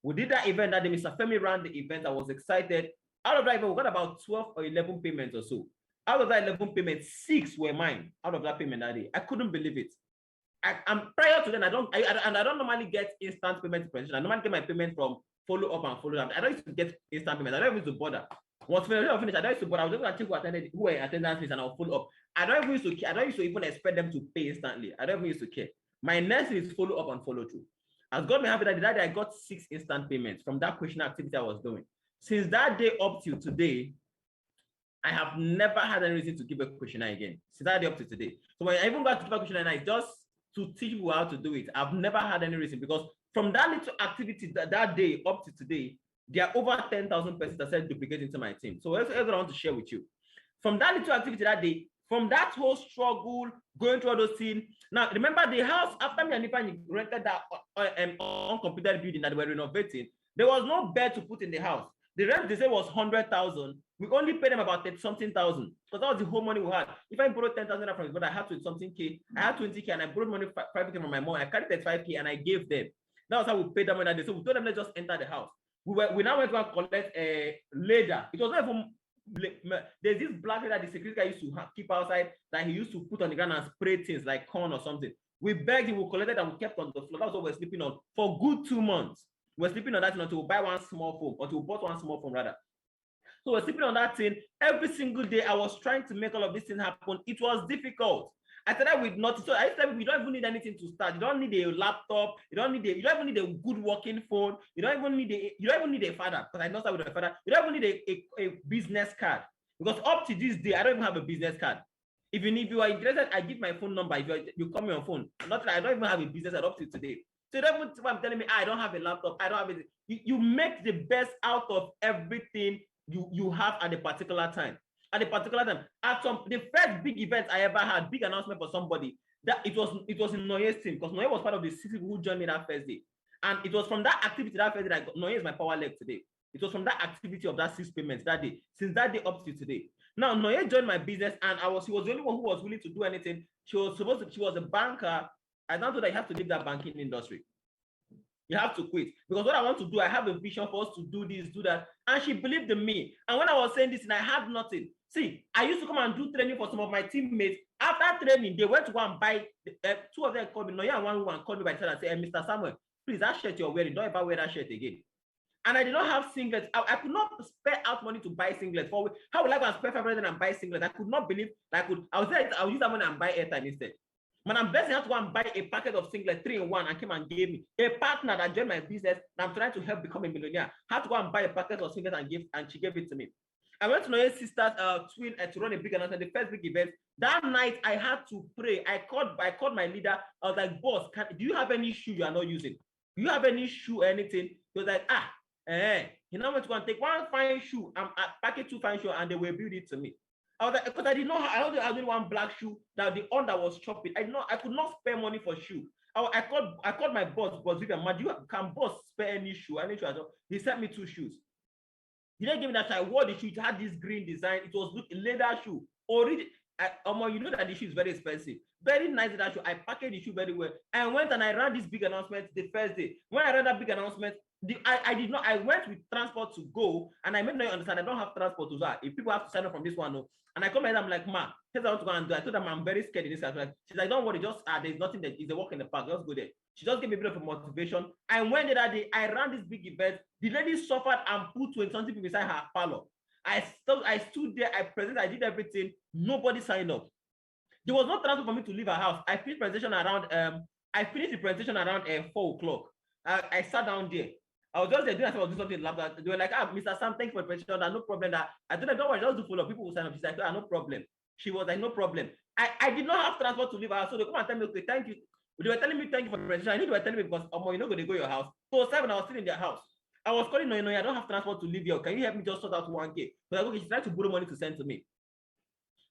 We did that event that day. Mr. Femi ran the event. I was excited. Out of that event, we got about 12 or 11 payments or so. Out of that 11 payments, 6 were mine. Out of that payment that day, I couldn't believe it. I'm prior to then, I don't normally get instant payment presentation. I normally get my payment from follow up and follow up. I don't used to get instant payment. I don't used to bother. Once finished, I don't used to bother. I was just going to check who were attendance list and I'll follow up. I don't used to even expect them to pay instantly. I don't even used to care. My next is follow up and follow through. As God may have it, that day I got 6 instant payments from that question activity I was doing. Since that day up till today, I have never had any reason to give a questionnaire again. Since that day up to today. So when I even got to give a questionnaire, it's just to teach people how to do it. I've never had any reason because from that little activity that day up to today, there are over 10,000 persons that said duplicate into my team. So that's what I want to share with you. From that little activity that day, from that whole struggle, going through all those things. Now, remember the house, after me and Ifeanyi rented that uncompleted building that they were renovating, there was no bed to put in the house. The rent they said was 100,000. We only paid them about 30-something thousand because that was the whole money we had. If I borrowed 10,000 from his brother, I had 20-something K. I had 20K and I borrowed money 5K from my mom. I carried 35K and I gave them. That was how we paid them that day. So we told them let's just enter the house. We now went to collect a ladder. It was not even. There's this black ladder the security guy used to keep outside that he used to put on the ground and spray things like corn or something. We begged him, we collected and we kept on the floor. That's what we're sleeping on for good 2 months. We're sleeping on that thing until we buy one small phone, until we bought one small phone rather. So we're sleeping on that thing every single day. I was trying to make all of this thing happen. It was difficult. I started with nothing. So I said we don't even need anything to start. You don't need a laptop. You don't even need a good working phone. You don't even need a father, because I know start with a father. You don't even need a business card. Because up to this day, I don't even have a business card. Even if you are interested, I give my phone number. If you call me on phone. Not I don't even have a business card up to today. So don't even telling me I don't have a laptop. I don't have it. You make the best out of everything you have at a particular time. At a particular time, the first big event I ever had, big announcement for somebody, that it was in Noye's team, because Noye was part of the 6 people who joined me that first day. And it was from that activity that first day that Noye is my power leg today. It was from that activity of that 6 payments that day, since that day up to today. Now Noye joined my business, and he was the only one who was willing to do anything. She was a banker. I don't know that you have to leave that banking industry. You have to quit, because what I want to do, I have a vision for us to do this, do that. And she believed in me. And when I was saying this, and I had nothing. See, I used to come and do training for some of my teammates. After training, they went to go and buy. 2 of them called me. Noya and one woman called me by the and said, Mr. Samuel, please, that shirt you're wearing, don't ever wear that shirt again. And I did not have singlets. I could not spare out money to buy singlets. How would I go and spare 500 and buy singlets? I could not believe that I could. I'll use that money and buy airtime instead. Man, I'm blessed enough to go and buy a packet of singlets 3-in-1 and came and gave me. A partner that joined my business and I'm trying to help become a millionaire had to go and buy a packet of singlets and she gave it to me. I went to Noye's sister's twin to run a big announcement, the first big event. That night I had to pray. I called my leader. I was like, boss, do you have any shoe you are not using? Do you have any shoe or anything? He was like, he now went to go and take one fine shoe and packet 2 fine shoes and they will build it to me. I was like, because I did not have, I only one black shoe that the under was chopping. I could not spare money for shoe. I called my boss, Vivian, can boss spare any shoe? Any shoe? He sent me 2 shoes. He didn't give me that. I wore the shoe. It had this green design. It was a leather shoe. You know that the shoe is very expensive. Very nice that shoe. I packaged the shoe very well. I went and I ran this big announcement the first day. When I ran that big announcement, I went with transport to go, and I made no understand I don't have transport to that. If people have to sign up from this one, no. And I come in, I'm like, ma, here's what I want to go and do. I told them I'm very scared in this. She's like, don't worry, just there's nothing that is a walk in the park. Just go there. She just gave me a bit of a motivation. I went there that day. I ran this big event. The lady suffered and put 20-something people beside her parlor. I stood there. I presented. I did everything. Nobody signed up. There was no transport for me to leave her house. I finished the presentation around 4 o'clock. I sat down there. I was just there doing something like that. They were like, Mr. Sam, thanks for the presentation. No problem. I told them, don't worry, just do follow. People will sign up. She's like, no problem. She was like, no problem. I did not have transport to leave her house. So they come and tell me, okay, thank you. They were telling me, thank you for the presentation. I knew they were telling me because, you're not going to go to your house. So 7, I was still in their house. I was calling, no, I don't have transport to leave here. Can you help me just sort out 1K? But like, okay, she's trying to borrow money to send to me.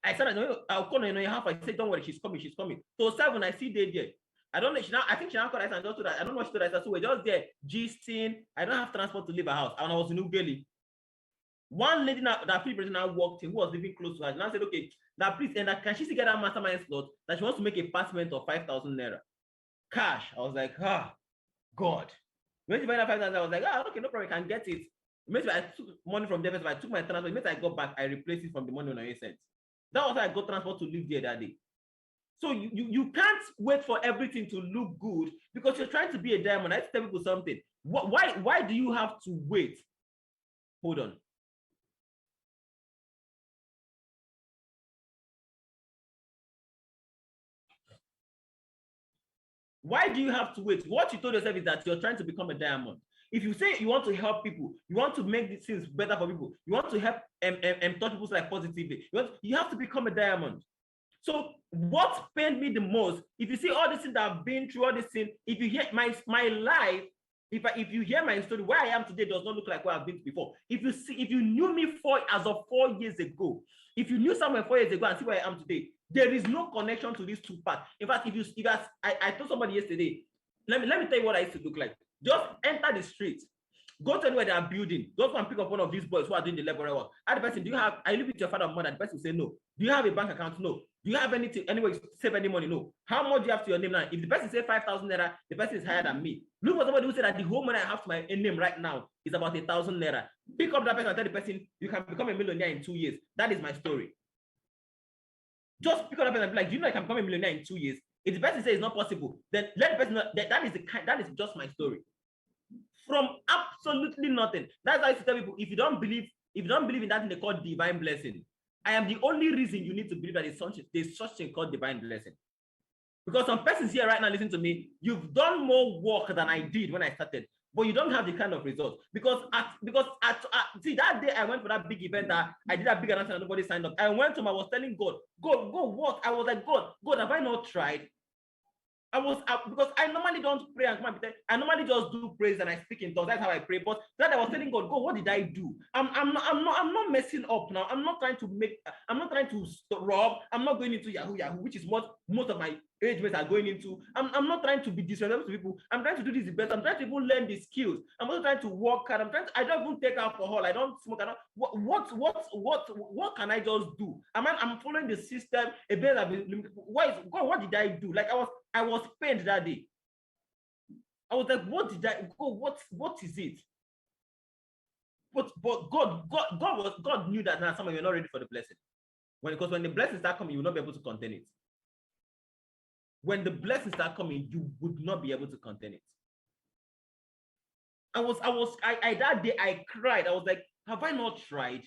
I said, no, I'll call your half. I said, don't worry, she's coming. So 7, I see they there. I don't know. I think she now called us and just told that. I don't know what she told us. So we're just there, gisting. I don't have transport to leave her house. And I was in Ughelli. One lady that person now walked in, who was living close to her, now said, okay, that please, and can she still get that mastermind slot that she wants to make a payment of 5,000 naira cash? I was like, God. When she find that 5,000, I was like, okay, no problem, I can get it. Maybe I took money from there, I took my transport. Maybe I got back, I replaced it from the money when I sent. That was how I got transport to live there that day. So you can't wait for everything to look good because you're trying to be a diamond. I have to tell people something. Why do you have to wait? Hold on. Why do you have to wait? What you told yourself is that you're trying to become a diamond. If you say you want to help people, you want to make these things better for people, you want to help touch people's life positively, you have to become a diamond. So what pained me the most, if you see all these things that I've been through, all these things, if you hear my life, if you hear my story, where I am today does not look like where I've been before. If you knew me as of 4 years ago, if you knew somewhere 4 years ago and see where I am today, there is no connection to these two parts. In fact, I told somebody yesterday, let me tell you what I used to look like. Just enter the street, go to where they are building. Just go and pick up one of these boys who are doing the labor work. Ask the person, I live with your father or mother? The person will say no. Do you have a bank account? No. Do you have anything, anyway, to save any money? No. How much do you have to your name now? If the person says 5,000 naira, the person is higher than me. Look for somebody who said that the whole money I have to my name right now is about 1,000 naira. Pick up that person and tell the person, you can become a millionaire in 2 years. That is my story. Just pick up that person and be like, do you know I can become a millionaire in 2 years? If the person says it's not possible, then let the person know that is just my story. From absolutely nothing. That's why I tell people, if you don't believe in that thing they call divine blessing, I am the only reason you need to believe that there's such thing called divine blessing. Because some persons here right now listen to me, you've done more work than I did when I started, but you don't have the kind of results. Because see, that day I went for that big event that I did that big announcement and nobody signed up. I went to him, I was telling God, go work. I was like, God, have I not tried? Because I normally don't pray and come and I normally just do praise and I speak in tongues. That's how I pray. But that I was telling God, what did I do? I'm not messing up now. I'm not trying to rob. I'm not going into Yahoo, which is what most of my age mates are going into. I'm not trying to be disrespectful to people. I'm trying to do this the best. I'm trying to even learn the skills. I'm also trying to work hard. I don't even take alcohol. I don't smoke. What can I just do? I'm following the system. What did I do? Like I was pained that day. I was like, what did I go? What is it? But God knew that now some of you are not ready for the blessing. Because when the blessings start coming, you will not be able to contain it. When the blessings start coming, you would not be able to contain it. That day I cried. I was like, have I not tried?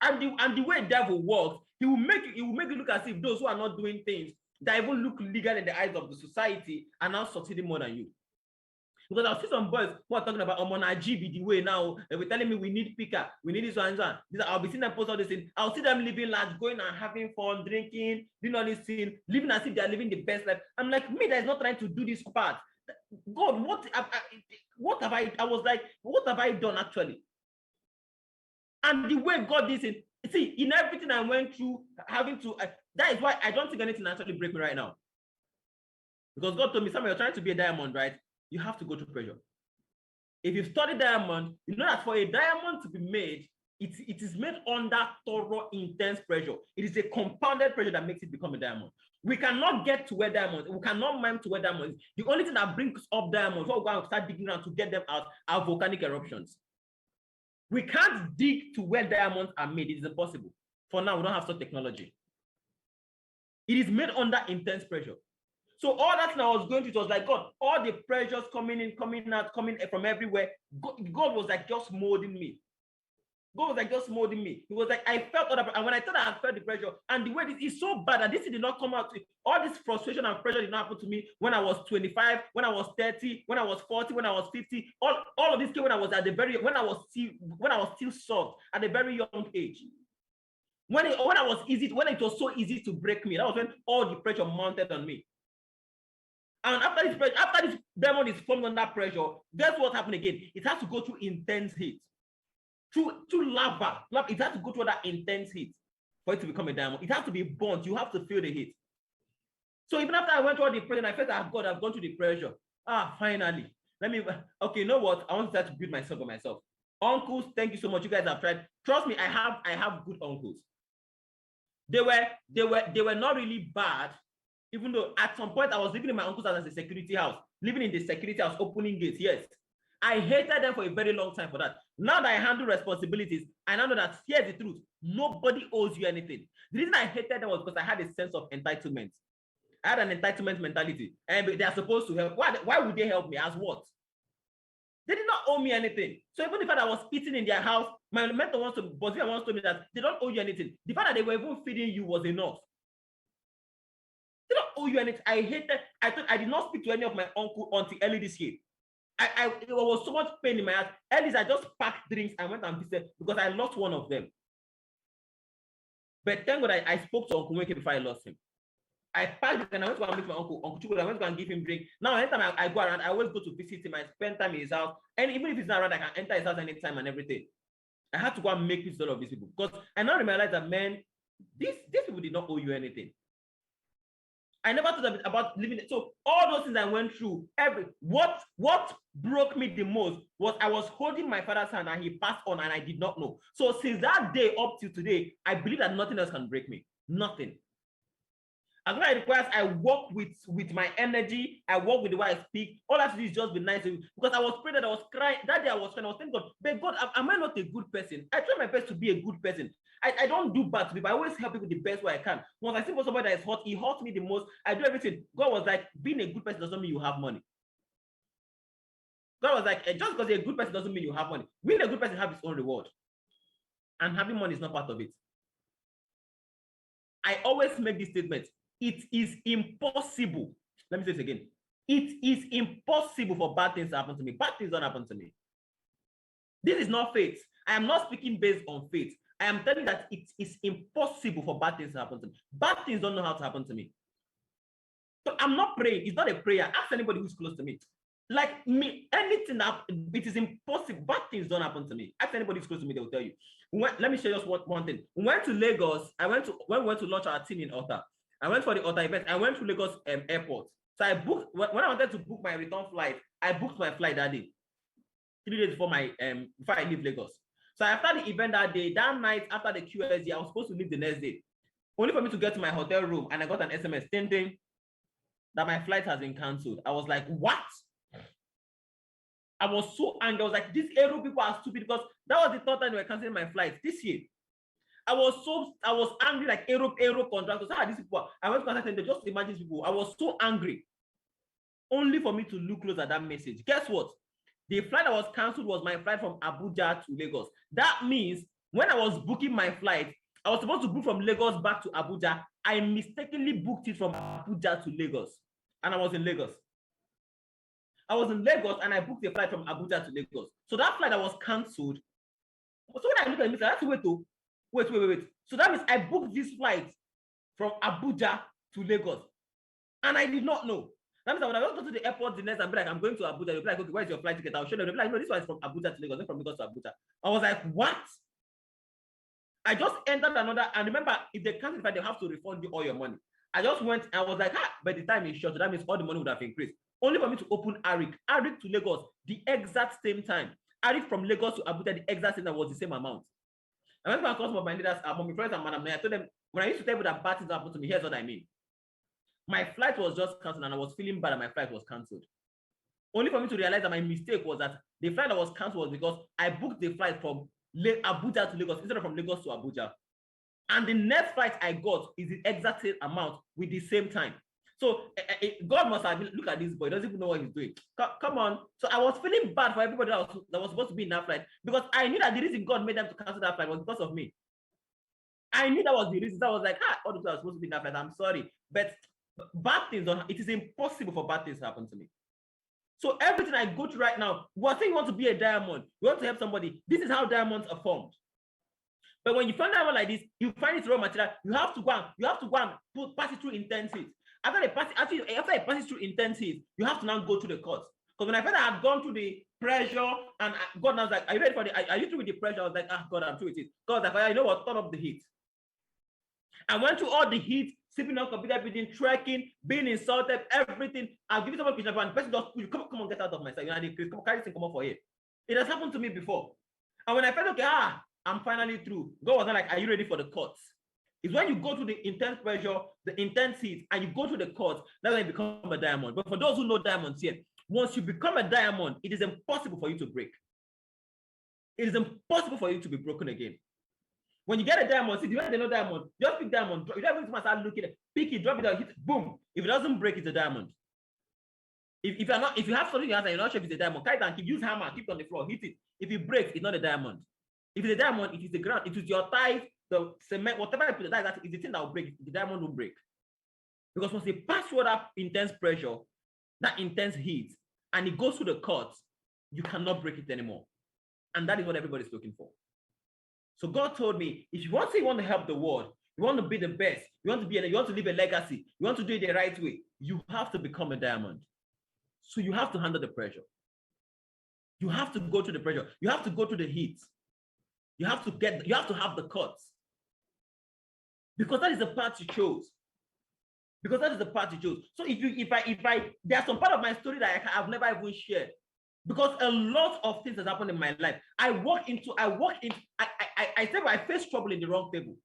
And the way devil works, he will make you look as if those who are not doing things that even look legal in the eyes of the society are now succeeding more than you. Because I'll see some boys who are talking about GB the way now. They were telling me we need picker, we need this one and so on. I'll be seeing them post all this thing. I'll see them living large, going and having fun, drinking, doing all this thing, living as if they're living the best life. I'm like, me that is not trying to do this part. God, what have I? I was like, what have I done actually? And the way God did it, see, in everything I went through, that is why I don't think anything actually break me right now. Because God told me, Samuel, you're trying to be a diamond, right? You have to go through pressure. If you study diamond, you know that for a diamond to be made, it is made under thorough, intense pressure. It is a compounded pressure that makes it become a diamond. We cannot get to where diamonds, we cannot mine to where diamonds. The only thing that brings up diamonds, what we're going to start digging around to get them out, are volcanic eruptions. We can't dig to where diamonds are made. It is impossible. For now, we don't have such technology. It is made under intense pressure. So all that thing I was going through, it was like, God, all the pressures coming in, coming out, coming from everywhere. God was like just molding me. God was like just molding me. It was like I felt all that, and when I thought I felt the pressure, and the way this is so bad that this did not come out. All this frustration and pressure did not happen to me when I was 25, when I was 30, when I was 40, when I was 50. All of this came when I was still soft at a very young age. When it was so easy to break me, that was when all the pressure mounted on me. And after this diamond is formed under pressure, guess what happened again? It has to go through intense heat. Through lava. It has to go through that intense heat for it to become a diamond. It has to be burnt. You have to feel the heat. So even after I went through the pressure, I felt that God, I've gone through the pressure. Finally. Okay, you know what? I want to start to build myself by myself. Uncles, thank you so much. You guys have tried. Trust me, I have good uncles. They were not really bad, even though at some point I was living in my uncle's house as a security house, living in the security house, opening gates. Yes. I hated them for a very long time for that. Now that I handle responsibilities, I now know that here's the truth. Nobody owes you anything. The reason I hated them was because I had a sense of entitlement. I had an entitlement mentality. And they are supposed to help. Why would they help me? As what? They did not owe me anything. So even the fact I was eating in their house, my mentor wants to me that they don't owe you anything. The fact that they were even feeding you was enough. They don't owe you anything. I hated. I did not speak to any of my uncle until early this year. It was so much pain in my heart. At least I just packed drinks and went and visited because I lost one of them. But thank God I spoke to Uncle NWEKE before I lost him. I packed and I went to go and meet my Uncle Chukwudi. I went to go and give him drink. Now, anytime I go around, I always go to visit him. I spend time in his house. And even if he's not around, I can enter his house anytime and everything. I had to go and make peace with all of these people because I now realize that, man, these people did not owe you anything. I never thought about living it. So all those things I went through, what broke me the most was I was holding my father's hand and he passed on and I did not know. So since that day up to today, I believe that nothing else can break me. Nothing. As long as it requires, I work with my energy, I work with the way I speak. All I have to do is just be nice to you. Because I was praying that I was crying. That day I was crying, I was thinking, God, but God, am I not a good person? I try my best to be a good person. I don't do bad to people. I always help people the best way I can. Once I see somebody that is hurt, he hurts me the most. I do everything. God was like, being a good person doesn't mean you have money. God was like, just because you're a good person doesn't mean you have money. Being a good person has its own reward. And having money is not part of it. I always make this statement. It is impossible. Let me say this again. It is impossible for bad things to happen to me. Bad things don't happen to me. This is not faith. I am not speaking based on faith. I am telling you that it is impossible for bad things to happen to me. Bad things don't know how to happen to me. So I'm not praying. It's not a prayer. Ask anybody who's close to me. Like me, anything that it is impossible. Bad things don't happen to me. Ask anybody who's close to me, they will tell you. Let me share just one thing. We went to Lagos. When we went to launch our team in Ota. I went for the Ota event. I went to Lagos airport. So I booked, when I wanted to book my return flight, I booked my flight that day. 3 days before I leave Lagos. So after the event that day, that night after the QSD, I was supposed to leave the next day. Only for me to get to my hotel room and I got an SMS stating that my flight has been cancelled. I was like, what? I was so angry. I was like, these Aero people are stupid because that was the third time they were canceling my flight this year. I was angry like Aero contractors. How are these people? I went to contact them, just imagine these people. I was so angry. Only for me to look close at that message. Guess what? The flight that was cancelled was my flight from Abuja to Lagos. That means when I was booking my flight, I was supposed to book from Lagos back to Abuja. I mistakenly booked it from Abuja to Lagos. And I was in Lagos. I was in Lagos and I booked a flight from Abuja to Lagos. So that flight that was cancelled. So when I look at it, I have to wait. So that means I booked this flight from Abuja to Lagos. And I did not know. That means when I go to the airport the next, I'll be like, I'm going to Abuja. They'll be like, okay, where's your flight ticket? I'll show them. They'll be like, no, this one is from Abuja to Lagos, not from Lagos to Abuja. I was like, what? I just entered another, and remember, if they cancel the flight, they have to refund you all your money. I just went, and I was like, by the time it's short, so that means all the money would have increased. Only for me to open Arik to Lagos, the exact same time. Arik from Lagos to Abuja, the exact same time was the same amount. I went to call some of my leaders, my friends and Madam Naya. I told them, when I used to tell people that bad things happened to me, here's what I mean. My flight was just cancelled and I was feeling bad that my flight was cancelled. Only for me to realize that my mistake was that the flight that was cancelled was because I booked the flight from Abuja to Lagos instead of from Lagos to Abuja. And the next flight I got is the exact same amount with the same time. So God must have look at this boy, he doesn't even know what he's doing. Come on. So I was feeling bad for everybody that was supposed to be in that flight because I knew that the reason God made them to cancel that flight was because of me. I knew that was the reason. I was like, all the people are supposed to be in that flight. I'm sorry. But bad things don't, it is impossible for bad things to happen to me. So everything I go through right now, we're saying you want to be a diamond, you want to help somebody. This is how diamonds are formed. But when you find diamond like this, you find it raw material. You have to go and pass it through intense heat. After it passes through intense heat, you have to now go to the courts. Because when I felt I had gone through the pressure, and God was like, "Are you ready for the? Are you through with the pressure?" I was like, God, I'm through with it. God was like, "You know what? Turn up the heat." I went through all the heat, sleeping on computer building, trekking, being insulted, everything. I'll give you someone picture, and the person just come on, get out of my sight. You know, come carry this thing, come up for here. It has happened to me before. And when I felt okay, I'm finally through. God was not like, "Are you ready for the courts?" It's when you go through the intense pressure, the intense heat, and you go to the courts, that's when you become a diamond. But for those who know diamonds here, once you become a diamond, it is impossible for you to break. It is impossible for you to be broken again. When you get a diamond, see, the way they know diamond, just pick diamond, drop, you don't even start looking at it, pick it, drop it out, hit it, boom. If it doesn't break, it's a diamond. If you have something in your hand and you're not sure if it's a diamond, carry it and keep, use hammer, keep it on the floor, hit it. If it breaks, it's not a diamond. If it's a diamond, it is the ground, it is your ties, the cement, whatever you put, that is the thing that will break. The diamond will break. Because once it passes through that intense pressure, that intense heat, and it goes through the cuts, you cannot break it anymore. And that is what everybody's looking for. So God told me, if you want to help the world, you want to be the best, you want to leave a legacy, you want to do it the right way, you have to become a diamond. So you have to handle the pressure. You have to go to the pressure. You have to go to the heat. You have to have the cuts. Because that is the path you chose. Because that is the path you chose. So there's some part of my story that I've never even shared. Because a lot of things has happened in my life. I said I face trouble in the wrong table.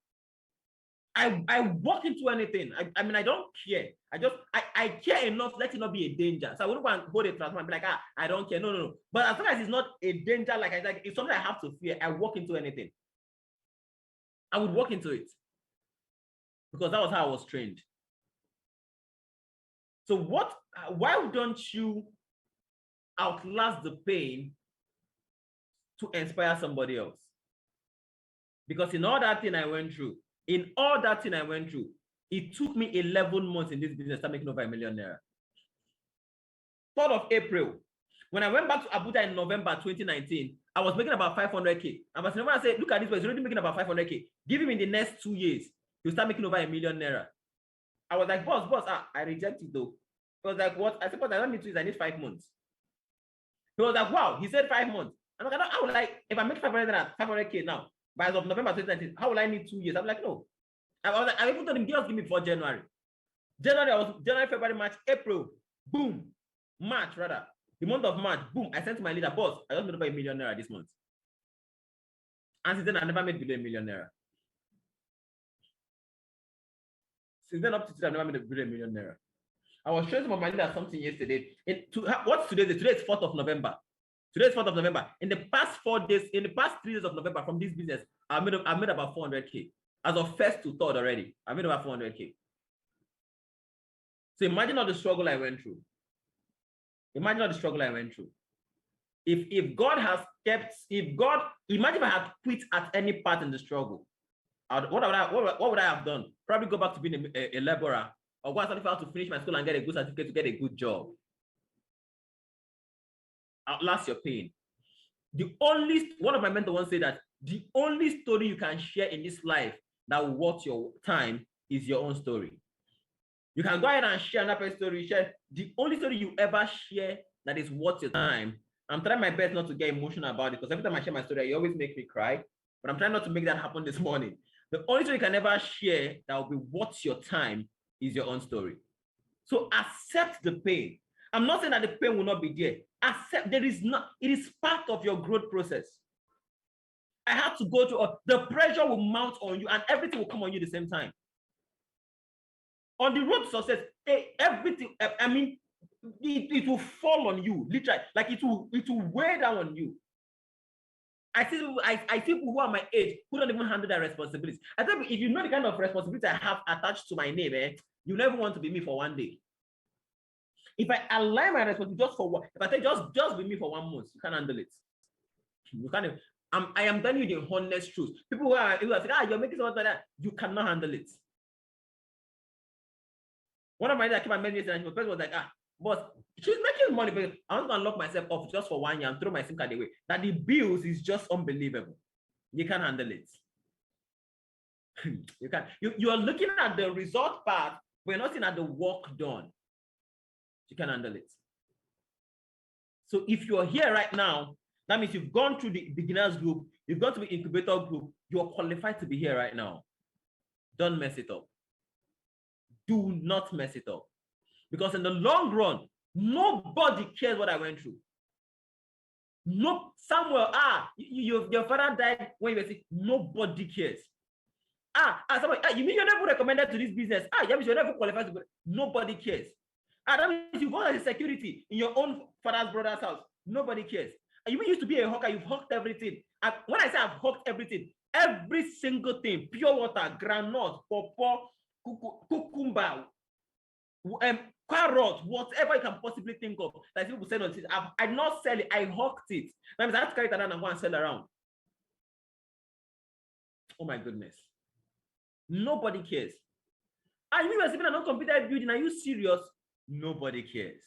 I walk into anything. I mean, I don't care. I care enough, let it not be a danger. So I wouldn't want to hold a transformer and be like, I don't care. No. But as long as it's not a danger, like it's something I have to fear, I walk into anything. I would walk into it. Because that was how I was trained. So why don't you outlast the pain to inspire somebody else? Because in all that thing I went through, it took me 11 months in this business to making over $1 million. 3rd of April, when I went back to Abuja in November 2019, I was making about 500K. And Pastor November said, "Look at this, he's already making about 500K. Give him in the next 2 years, he'll start making over $1 million." I was like, boss, I reject it though. He was like, what? I said, "Boss, I don't need 2 years, I need 5 months." He was like, wow, he said 5 months. I'm like, how will if I make 500K now, by as of November 2019, how will I need 2 years? I'm like, no. I even told him, just give me before January. January, February, March, April, boom. March, rather. The month of March, boom. I sent to my leader, "Boss, I just made over $1 million this month." And since then, I never made below $1 million. Since then, up to today, I never made below $1 million. I was showing some of my leader something yesterday. What's today? Today is 4th of November. Today is 4th of November. In the past 4 days, in the past 3 days of November from this business, I made about 400K. As of 1st to 3rd already, I made about 400K. So imagine all the struggle I went through. Imagine If God has imagine if I had quit at any part in the struggle, what would I have done? Probably go back to being a laborer, or go and study to finish my school and get a good certificate to get a good job. Outlast your pain. One of my mentors once said that the only story you can share in this life that will worth your time is your own story. You can go ahead and share another story. The only story you ever share that is worth your time. I'm trying my best not to get emotional about it, because every time I share my story, it always makes me cry. But I'm trying not to make that happen this morning. The only story you can ever share that will be worth your time is your own story. So accept the pain. I'm not saying that the pain will not be there. Accept it is part of your growth process. I have to go through, the pressure will mount on you and everything will come on you at the same time. On the road to success, everything, I mean, it will fall on you, literally, like it will weigh down on you. I see people who are my age who don't even handle their responsibilities. I tell you, if you know the kind of responsibility I have attached to my name, you never want to be me for one day. If I align my responsibility just for one, if I say just be me for 1 month, you can't handle it. You can't. I am telling you the honest truth. People who are saying, you're making something like that, you cannot handle it. One of my days I came and met me and the person was like, boss, she's making money, but I want to unlock myself off just for 1 year and throw my SIM card away. That the bills is just unbelievable. You can't handle it. You can. You are looking at the result part, but you're not looking at the work done. You can handle it. So if you're here right now, that means you've gone through the beginners group, you've gone to the incubator group, you're qualified to be here right now. Don't mess it up. Do not mess it up. Because in the long run, nobody cares what I went through. No, Samuel, your father died when you were sick. Nobody cares. Somebody, you mean you're never recommended to this business? You mean you're never qualified to go? Nobody cares. That means you go as a security in your own father's brother's house. Nobody cares. You mean you used to be a hawker, you've hawked everything. When I say I've hawked everything, every single thing, pure water, granite, pawpaw, cucumber, carrot, whatever you can possibly think of, like people sell on it. I did not sell it, I hawked it. That means I have to carry it around and go and sell around. Oh my goodness. Nobody cares. And you are living in a non-computer building, are you serious? Nobody cares.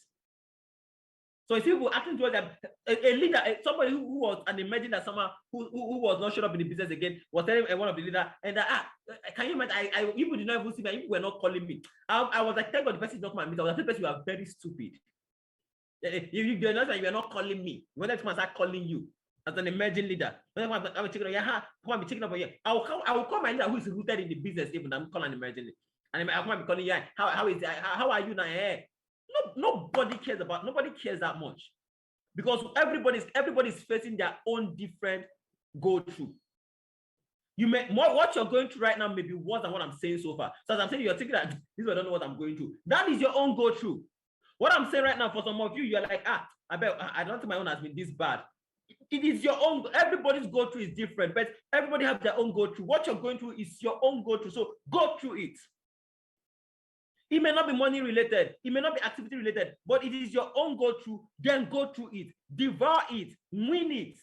So if people acting towards a leader, somebody who was an emerging that someone who was not showing up in the business again, was telling one of the leaders, and can you imagine? People did not even see me, people were not calling me. I was like, thank God the person is not my meet. I was like, the person, you are very stupid. You are not calling me. When next man start calling you as an emerging leader, I will checking up on you. I will call my leader who is rooted in the business, even I'm calling emerging. And I will be calling you. How is how are you now? Nobody cares that much, because everybody's facing their own different go through. What you're going through right now may be worse than what I'm saying so far. So as I'm saying, you're thinking that this, I don't know what I'm going through. That is your own go through. What I'm saying right now, for some of you, you're like, I don't think my own has been this bad. It is your own. Everybody's go through is different, but everybody has their own go through. What you're going through is your own go through. So go through it. It may not be money related, it may not be activity related, but it is your own go through. Then go through it, devour it, win it,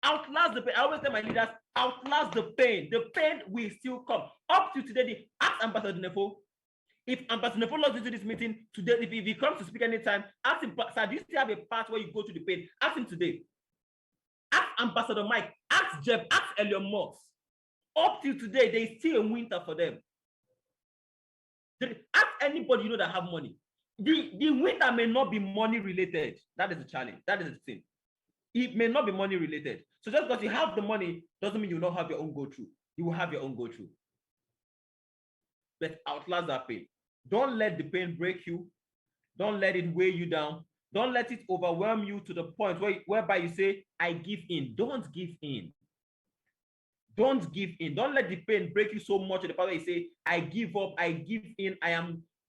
outlast the pain. I always tell my leaders, outlast the pain. The pain will still come. Up to today, ask Ambassador Nefo. If Ambassador Nefo logs into this meeting today, if he comes to speak anytime, ask him, sir, do you still have a part where you go through the pain? Ask him today. Ask Ambassador Mike, ask Jeff, ask Elliot Moss. Up to today, there is still a winter for them. Ask anybody you know that have money. The winter may not be money related. That is the challenge. That is the thing. It may not be money related. So just because you have the money doesn't mean you will not have your own go through. You will have your own go through. But outlast that pain. Don't let the pain break you. Don't let it weigh you down. Don't let it overwhelm you to the point whereby you say, I give in. Don't give in. Don't give in. Don't let the pain break you so much to the point where you say, I give up, I give in,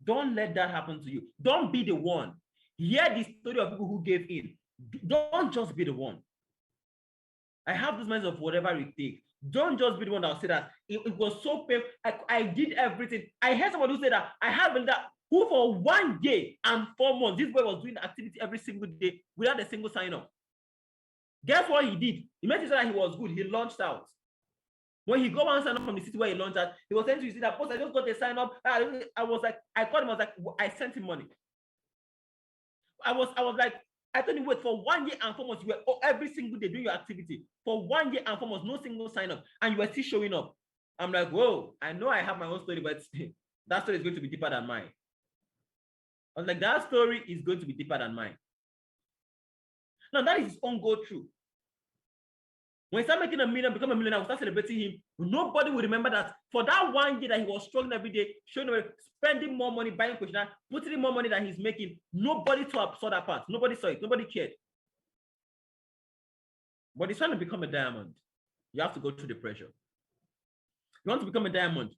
Don't let that happen to you. Don't be the one. Hear the story of people who gave in. Don't just be the one. I have this mindset of whatever it takes. Don't just be the one that will say that it was so painful. I did everything. I heard someone who said that I have a leader who for 1 day and 4 months, this boy was doing activity every single day without a single sign up. Guess what he did? He made sure that he was good. He launched out. When he go and sign up from the city where he launched out, he was saying to you, see that post, I just got a sign up. I was like, I called him, I was like, I sent him money. I was like, I told him, wait, for 1 year and 4 months, you were every single day doing your activity. For 1 year and 4 months, no single sign up, and you were still showing up. I'm like, whoa, I know I have my own story, but that story is going to be deeper than mine. I was like, that story is going to be deeper than mine. Now, that is his own go through. When he started making $1 million, become a millionaire, we start celebrating him. Nobody will remember that for that 1 year that he was struggling every day, showing away, spending more money, buying questionnaire, putting in more money than he's making. Nobody saw that part. Nobody saw it. Nobody cared. But he's trying to become a diamond. You have to go through the pressure. You want to become a diamond,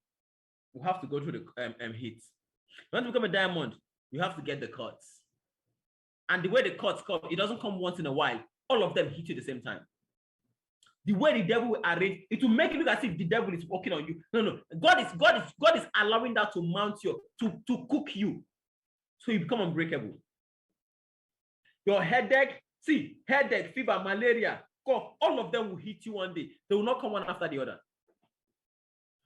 you have to go through the hits. You want to become a diamond, you have to get the cuts. And the way the cuts come, it doesn't come once in a while. All of them hit you at the same time. The way the devil will arrange, it will make it look as if the devil is working on you. No. God is allowing that to mount you, to cook you, so you become unbreakable. Your headache, fever, malaria, cough, all of them will hit you one day. They will not come one after the other.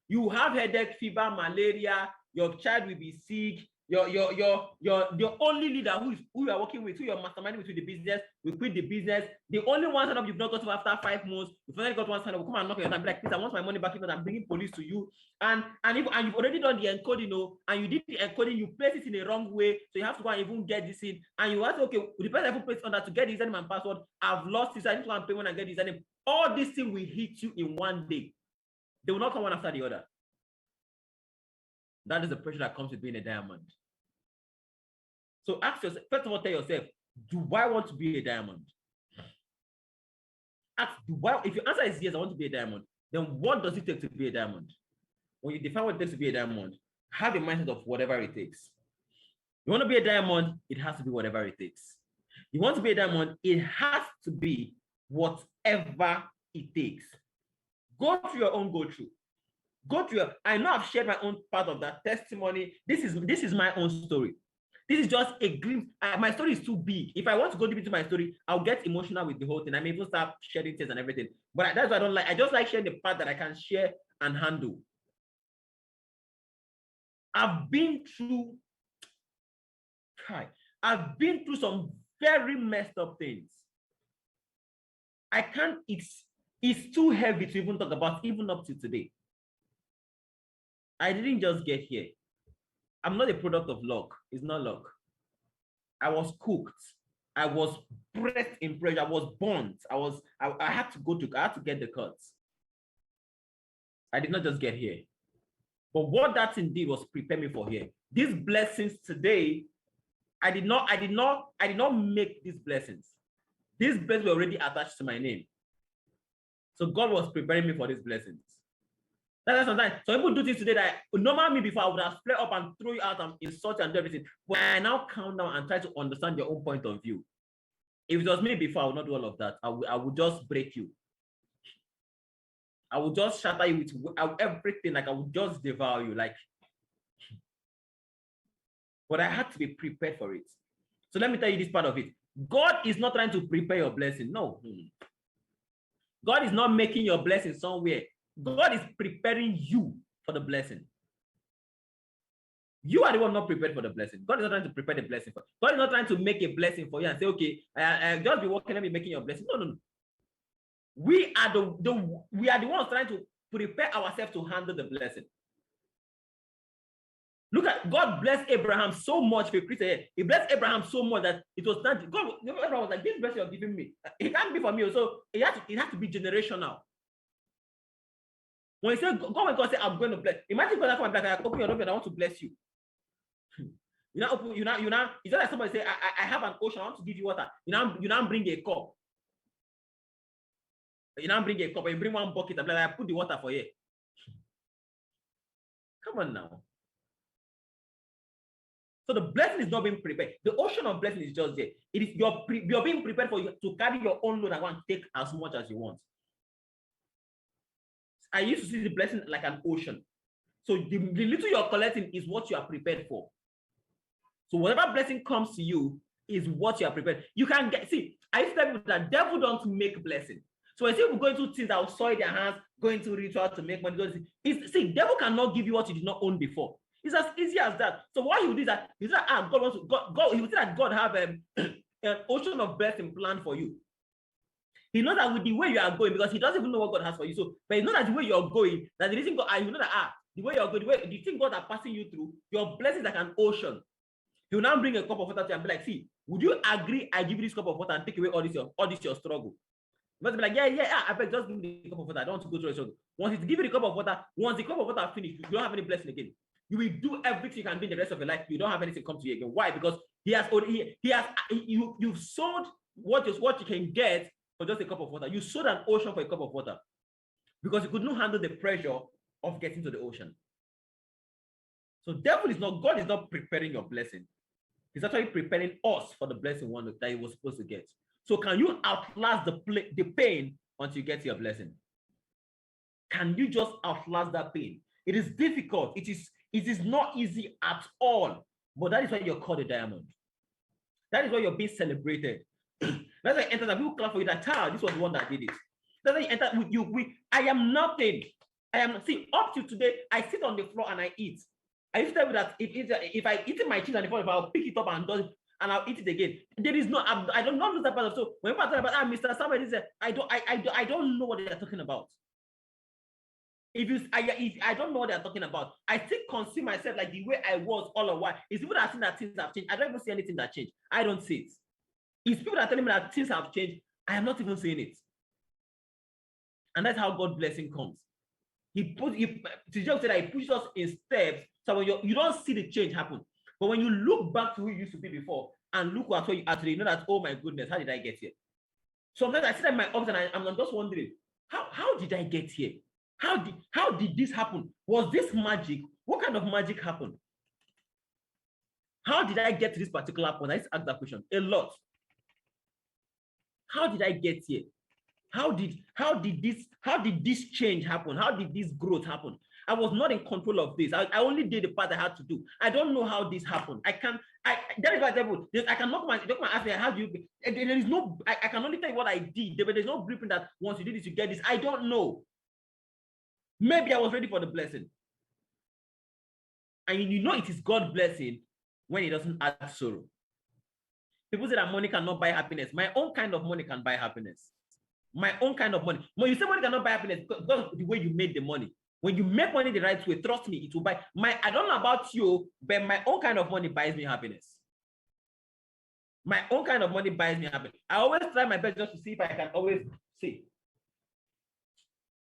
You have headache, fever, malaria, your child will be sick, your only leader who you are working with, who you're masterminding with the business, we quit the business. The only one sign up you've not got to after 5 months, you finally got one sign up, come and knock on your door and be like, please, I want my money back. If not, I'm bringing police to you. And you've already done the encoding, and you did the encoding, you place it in the wrong way, so you have to go and even get this in. And you ask, okay, the person who placed on that to get the username and password, I've lost this. I need to go and pay when I get the username. All these things will hit you in one day. They will not come one after the other. That is the pressure that comes with being a diamond. So ask yourself, first of all, tell yourself, do I want to be a diamond? Ask, if your answer is yes, I want to be a diamond, then what does it take to be a diamond? When you define what it takes to be a diamond, have a mindset of whatever it takes. You want to be a diamond, it has to be whatever it takes. You want to be a diamond, it has to be whatever it takes. Go through your own I know I've shared my own part of that testimony. This is my own story. This is just a glimpse. My story is too big. If I want to go deep into my story, I'll get emotional with the whole thing. I may even start sharing things and everything. But that's why I don't like. I just like sharing the part that I can share and handle. I've been through some very messed up things. I can't. It's too heavy to even talk about, even up to today. I didn't just get here. I'm not a product of luck. It's not luck. I was cooked. I was pressed in pressure. I was burnt. I had to get the cuts. I did not just get here. But what that indeed was prepare me for here. These blessings today, I did not make these blessings. These blessings were already attached to my name. So God was preparing me for these blessings. That's sometimes some people do things today that normal me before I would have flare up and throw you out and insult you and do everything. But I now calm down and try to understand your own point of view. If it was me before, I would not do all of that. I would just break you. I would just shatter you with everything. Like I would just devour you. Like, but I had to be prepared for it. So let me tell you this part of it. God is not trying to prepare your blessing. No. God is not making your blessing somewhere. God is preparing you for the blessing. You are the one not prepared for the blessing. God is not trying to prepare the blessing for you. God is not trying to make a blessing for you and say, okay, just be working, let me making your blessing. No. We are the ones trying to prepare ourselves to handle the blessing. Look at God blessed Abraham so much. He blessed Abraham so much that it was not God. Abraham was like, this blessing you're giving me, it can't be for me. So it has to be generational. When he said, God said, I'm going to bless. Imagine God come and be like, open your door and I want to bless you. You know, it's not like somebody say, I have an ocean, I want to give you water. You now bring a cup. You now bring a cup and you bring one bucket and be like, I put the water for you. Come on now. So the blessing is not being prepared. The ocean of blessing is just there. It is you're being prepared for you to carry your own load and go and take as much as you want. I used to see the blessing like an ocean. So the little you're collecting is what you are prepared for. So whatever blessing comes to you is what you are prepared. You can get, see, I used to tell people that devil don't make blessing. So when people go into things that will soil their hands, go into rituals to make money, see, devil cannot give you what you did not own before. It's as easy as that. So what you do is that God wants to, God, he would say that God have an ocean of blessing planned for you. He knows that with the way you are going, because he doesn't even know what God has for you. So, but he knows that the way you're going, that the reason God, you know that the way you're going, the thing God are passing you through, your blessings like an ocean. He will now bring a cup of water to you and be like, see, would you agree I give you this cup of water and take away all this your struggle? You must be like, yeah, I beg, just give me the cup of water. I don't want to go through a struggle. Once he give you the cup of water, once the cup of water finished, you don't have any blessing again. You will do everything you can do in the rest of your life. You don't have anything come to you again. Why? Because you've sold what you can get for just a cup of water. You sold an ocean for a cup of water because you could not handle the pressure of getting to the ocean. So God is not preparing your blessing. He's actually preparing us for the blessing that he was supposed to get. So can you outlast the pain until you get your blessing? Can you just outlast that pain? It is difficult. It is not easy at all. But that is why you're called a diamond. That is why you're being celebrated. That's why you enter that people clap for you that child. This was the one that did it. That's why you enter with you. I am nothing. Up to today, I sit on the floor and I eat. I used to tell you that if I eat my chips and if I'll pick it up and I'll eat it again. There is no, I don't know that part of. So when people talk about Mr. Somebody said, I don't know what they're talking about. If I don't know what they're talking about, I still conceive myself like the way I was all a while. It's people that are saying that things have changed. I don't even see anything that changed. I don't see it. It's people that are telling me that things have changed. I am not even seeing it. And that's how God blessing comes. Just said that he pushes us in steps. So when you don't see the change happen. But when you look back to who you used to be before and look at where you are today, you know that, oh my goodness, how did I get here? Sometimes I sit in my office and I'm just wondering, how did I get here? How did this happen? Was this magic? What kind of magic happened? How did I get to this particular point? I just ask that question a lot. How did I get here? How did this change happen? How did this growth happen? I was not in control of this. I only did the part I had to do. I don't know how this happened. That is why I cannot ask me, how do you, there is no, I can only tell you what I did, but there's no blueprint that once you do this, you get this. I don't know. Maybe I was ready for the blessing. And you know it is God's blessing when it doesn't add sorrow. People say that money cannot buy happiness. My own kind of money can buy happiness. My own kind of money. When you say money cannot buy happiness, because of the way you made the money. When you make money the right way, trust me, it will buy. I don't know about you, but my own kind of money buys me happiness. My own kind of money buys me happiness. I always try my best just to see if I can always see.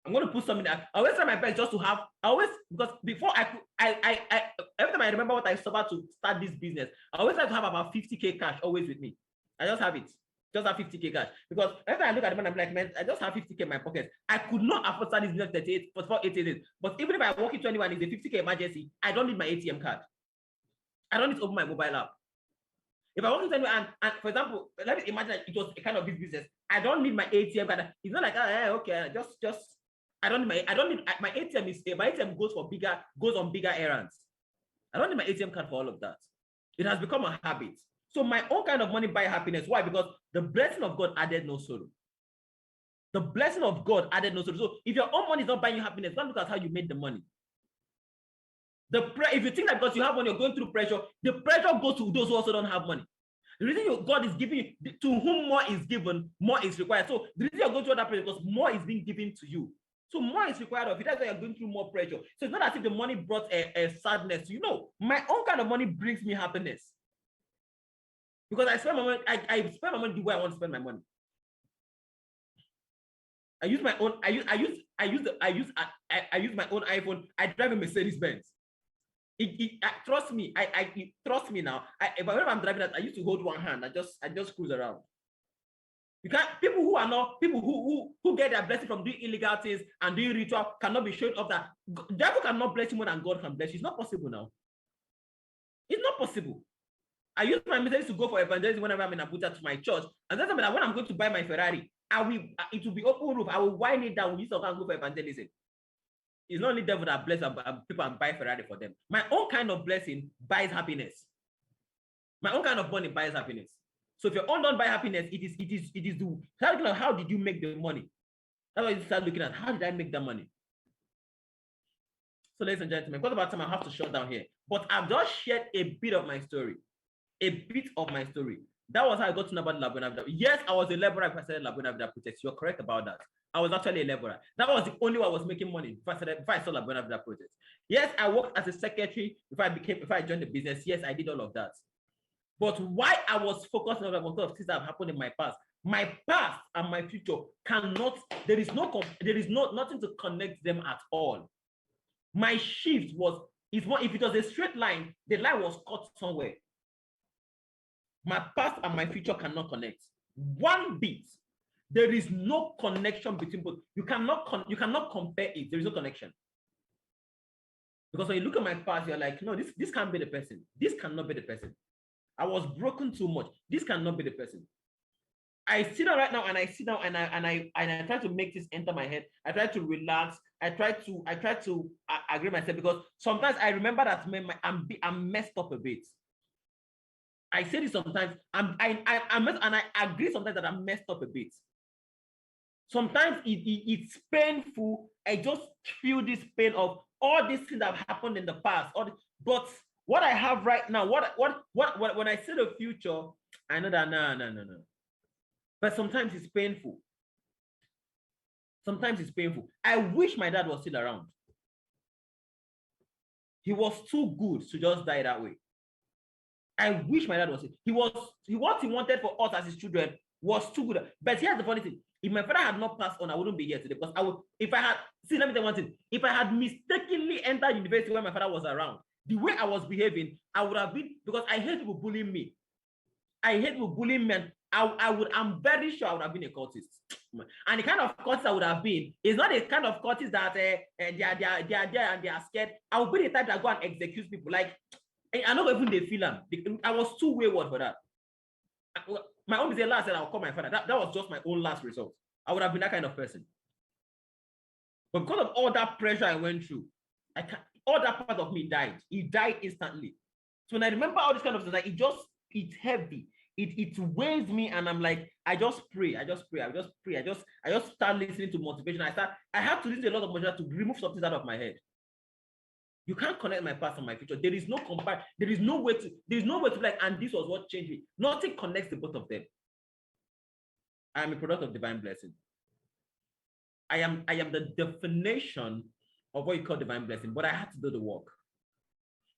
I'm going to put something there. I always try my best just to have, because before every time I remember what I suffered to start this business, I always try to have about 50K cash always with me. I just have it. Just have 50K cash. Because every time I look at the money, I'm like, man, I just have 50K in my pocket. I could not afford to start this business 88 days. But even if I walk into anyone, it's a 50K emergency, I don't need my ATM card. I don't need to open my mobile app. If I walk into anyone and for example, let me imagine it was a kind of business. I don't need my ATM card. It's not like, okay, just I don't need my ATM goes on bigger errands. I don't need my ATM card for all of that. It has become a habit. So my own kind of money buy happiness. Why? Because the blessing of God added no sorrow. The blessing of God added no sorrow. So if your own money is not buying you happiness, don't look at how you made the money. If you think that because you have money, you're going through pressure, the pressure goes to those who also don't have money. The reason God is giving you, to whom more is given, more is required. So the reason you're going through that pressure because more is being given to you. So more is required of you. That's why you're going through more pressure. So it's not as if the money brought a sadness. You know, my own kind of money brings me happiness. Because I spend my money, I spend my money the way I want to spend my money. I use my own, I use my own iPhone. I drive a Mercedes Benz. Trust me, trust me now. Whenever I'm driving that, I used to hold one hand. I just cruise around. You can't, people who get their blessing from doing illegal things and doing ritual cannot be showing off that the devil cannot bless you more than God can bless you. It's not possible now. It's not possible. I use my Mercedes to go for evangelism whenever I'm in Abuja to my church. And that's when I'm going to buy my Ferrari, it will be open roof. I will wind it down. We used to go for evangelism. It's not only devil that bless people and buy Ferrari for them. My own kind of blessing buys happiness. My own kind of money buys happiness. So if your own don't buy happiness, it is the how did you make the money? That's why you start looking at how did I make that money? So ladies and gentlemen, because about time I have to shut down here. But I've just shared a bit of my story. A bit of my story. That was how I got to know about Buena Vida. Yes, I was a laborer if I said Buena Vida project. You're correct about that. I was actually a laborer. That was the only way I was making money before I saw Buena Vida project. Yes, I worked as a secretary before I joined the business. Yes, I did all of that. But why I was focused on the things that have happened in my past and my future cannot, there is nothing to connect them at all. My shift if it was a straight line, the line was cut somewhere. My past and my future cannot connect. One bit. There is no connection between both. You cannot compare it. There is no connection. Because when you look at my past, you're like, no, this can't be the person. This cannot be the person. I was broken too much. This cannot be the person. I sit down right now and I sit down and I try to make this enter my head. I try to relax. I try to agree myself because sometimes I remember that I'm messed up a bit. I say this sometimes. I'm messed, and I agree sometimes that I'm messed up a bit. Sometimes it's painful. I just feel this pain of all these things that have happened in the past. But what I have right now, what when I see the future, I know that no. But sometimes it's painful. Sometimes it's painful. I wish my dad was still around. He was too good to just die that way. I wish my dad was. What he wanted for us as his children was too good. But here's the funny thing: if my father had not passed on, I wouldn't be here today. Because I would, if I had, see, let me tell you one thing: if I had mistakenly entered university when my father was around, the way I was behaving, I would have been, because I hate people bullying me. I hate people bullying me. And I'm very sure I would have been a cultist. And the kind of cultist I would have been is not the kind of cultist that they are there and they are scared. I would be the type that go and execute people. Like, I don't even they feel them. I was too wayward for that. My own is last, and I'll call my father. That was just my own last result. I would have been that kind of person. But because of all that pressure I went through, all that part of me died. It died instantly. So when I remember all this kind of stuff, like it's heavy. It weighs me, and I'm like, I just pray. I just start listening to motivation. I have to listen to a lot of motivation to remove something out of my head. You can't connect my past and my future. There is no comparison. There is no way to be like, and this was what changed me. Nothing connects the both of them. I am a product of divine blessing. I am the definition of what you call divine blessing, but I had to do the work.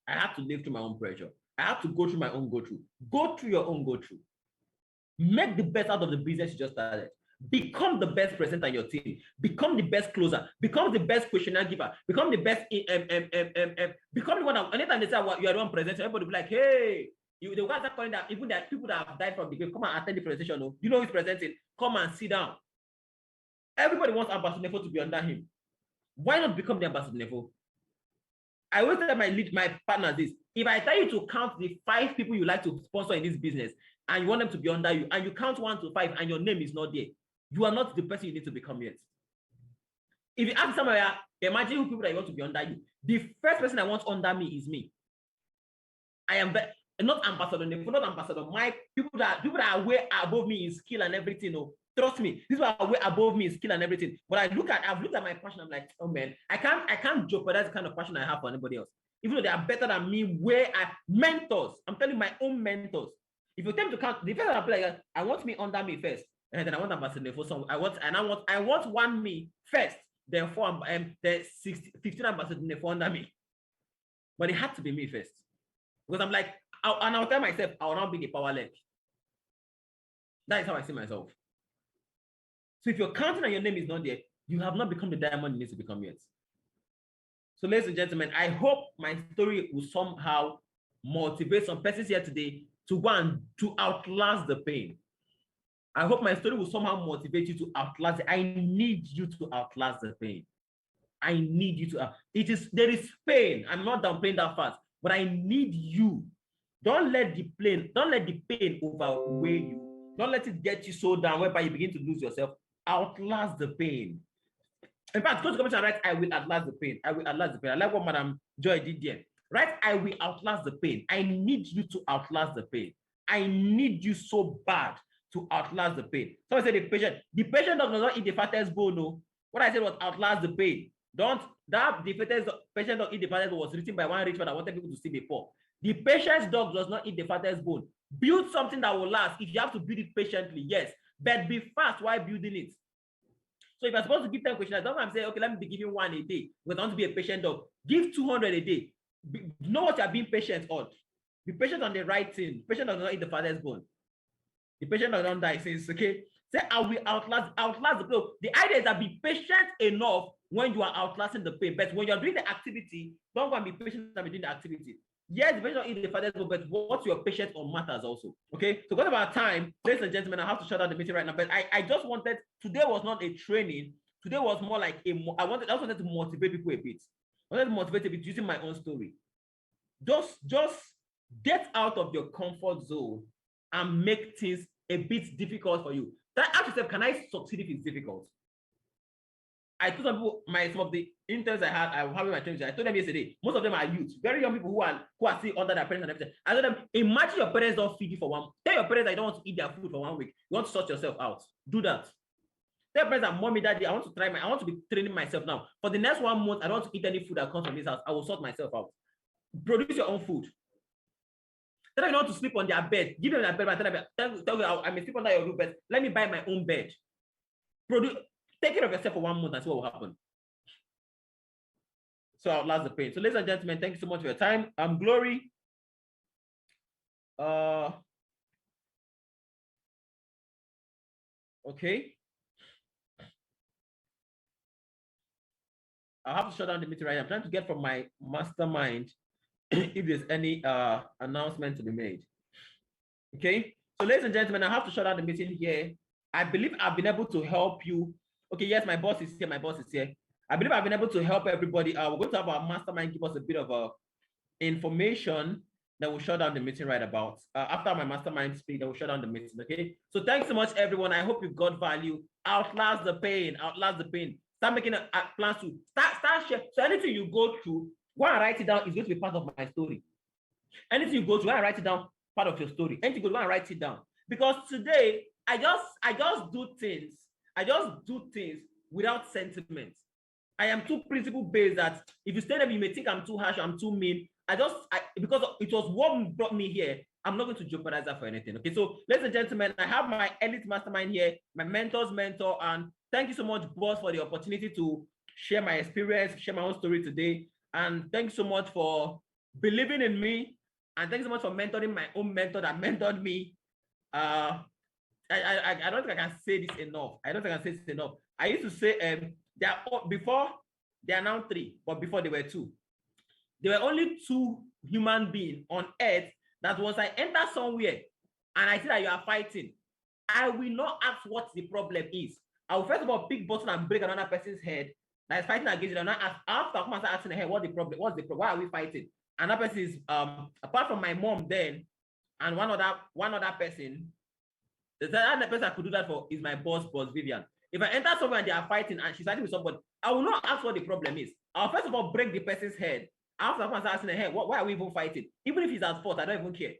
I had to live through my own pressure. I have to go through my own go through. Go through your own go through. Make the best out of the business you just started. Become the best presenter in your team. Become the best closer. Become the best questionnaire giver. Become the best. Become the one that anytime they say you are the one presenting, everybody will be like, hey, the ones that calling that, even that people that have died from the grave, come and attend the presentation. No? You know who's presenting. Come and sit down. Everybody wants Ambassador Nefo to be under him. Why not become the Ambassador Nefo? I always tell my partners this: if I tell you to count the 5 people you like to sponsor in this business, and you want them to be under you, and you count 1 to 5, and your name is not there, you are not the person you need to become yet. If you ask somewhere, imagine who people that you want to be under you. The first person I want under me is me. I am not Ambassador Nefo, not Ambassador Mike. People that are way above me in skill and everything. No, trust me, these are way above me in skill and everything. But I've looked at my passion. I'm like, oh man, I can't jeopardize the kind of passion I have for anybody else. Even though they are better than me, where I mentors. I'm telling you, my own mentors. If you attempt to count, the first I like, I want me under me first, and then I want Ambassador for some. I want 1 me first, then 4 then 15 Ambassador for under me. But it had to be me first, because I'm like, I'll tell myself I will not be the power leg. That is how I see myself. So if you're counting and your name is not there, you have not become the diamond you need to become yet. So ladies and gentlemen, I hope my story will somehow motivate some persons here today to go and to outlast the pain. I hope my story will somehow motivate you to outlast it. I need you to outlast the pain. I need you to. There is pain. I'm not downplaying that fast, but I need you. Don't let the pain overweigh you. Don't let it get you so down whereby you begin to lose yourself. Outlast the pain. In fact, go to comment and write, I will outlast the pain. I will outlast the pain. I like what Madam Joy did there. Right? I will outlast the pain. I need you to outlast the pain. I need you so bad to outlast the pain. Someone said the patient does not eat the fattest bone. No. What I said was outlast the pain. The patient dog eat the fattest bone was written by one rich man that wanted people to see before. The patient's dog does not eat the fattest bone. Build something that will last. If you have to build it patiently, yes. But be fast while building it. So if you're supposed to give 10 questions, don't I'm saying, okay, let me be giving 1 a day. Because I want to be a patient dog. Give 200 a day. Know what you're being patient on. Be patient on the right thing. The patient does not eat the father's bone. The patient does not die since, okay? Say, I will outlast the pain. The idea is that be patient enough when you are outlasting the pain. But when you're doing the activity, don't go and be patient and be doing the activity. Yes, the patient don't eat the father's bone, but what you're patient on matters also. Okay? So because of our time, ladies and gentlemen, I have to shut down the meeting right now. But I just wanted, today was not a training. Today was more like I just wanted to motivate people a bit. I wanted to motivate a bit using my own story. Just get out of your comfort zone and make things a bit difficult for you. Ask yourself, can I succeed if it's difficult? I told some people, some of the interns I was having my training. I told them yesterday, most of them are youth, very young people who are still under their parents and everything. I told them, imagine your parents don't feed you for tell your parents that you don't want to eat their food for 1 week. You want to sort yourself out. Do that. Tell your parents that, mommy, daddy, I want to be training myself now. For the next 1 month, I don't want to eat any food that comes from this house. I will sort myself out. Produce your own food. Tell them not to sleep on their bed. Give them their bed. Tell them I may sleep under your roof, but let me buy my own bed. Take care of yourself for 1 month and see what will happen. So outlast the pain. So ladies and gentlemen, thank you so much for your time. Glory. Okay. I'll have to shut down the meeting right now. I'm trying to get from my mastermind if there's any announcement to be made. Okay. So ladies and gentlemen, I have to shut down the meeting here. I believe I've been able to help you. Okay, yes, my boss is here. My boss is here. I believe I've been able to help everybody. We're going to have our mastermind give us a bit of information that will shut down the meeting right about. After my mastermind speak, that will shut down the meeting, okay? So thanks so much, everyone. I hope you got value. Outlast the pain, outlast the pain. Start making plans to start share. So anything you go through, go and write it down. It's going to be part of my story. Anything you go through, go and write it down, part of your story. Anything you go and write it down. Because today, I just do things. I just do things without sentiment. I am too principle based that if you stay there, you may think I'm too harsh, I'm too mean. Because it was what brought me here, I'm not going to jeopardize that for anything. Okay, so ladies and gentlemen, I have my elite mastermind here, my mentor's mentor, and thank you so much, boss, for the opportunity to share my experience, share my own story today. And thanks so much for believing in me, and thanks so much for mentoring my own mentor that mentored me. I don't think I can say this enough. I don't think I can say this enough. I used to say before they are now 3, but before they were 2. There were only 2 human beings on earth that once I enter somewhere and I see that you are fighting, I will not ask what the problem is. I will first of all pick button and break another person's head that is fighting against it. And after I come and start asking the head, what's the problem? Why are we fighting? And that person is apart from my mom then and one other person. The other person I could do that for is my boss Vivian. If I enter somewhere and they are fighting and she's fighting with somebody, I will not ask what the problem is. I'll first of all break the person's head. After I start asking, hey, why are we even fighting? Even if he's at fault, I don't even care.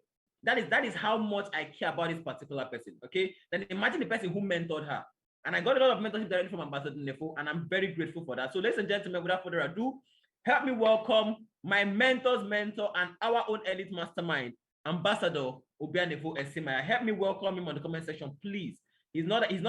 That is how much I care about this particular person. Okay. Then imagine the person who mentored her. And I got a lot of mentorship directly from Ambassador Nefo, and I'm very grateful for that. So ladies and gentlemen, without further ado, help me welcome my mentor's mentor and our own elite mastermind, Ambassador Obianefo Esimaya. Help me welcome him on the comment section, please. He's not an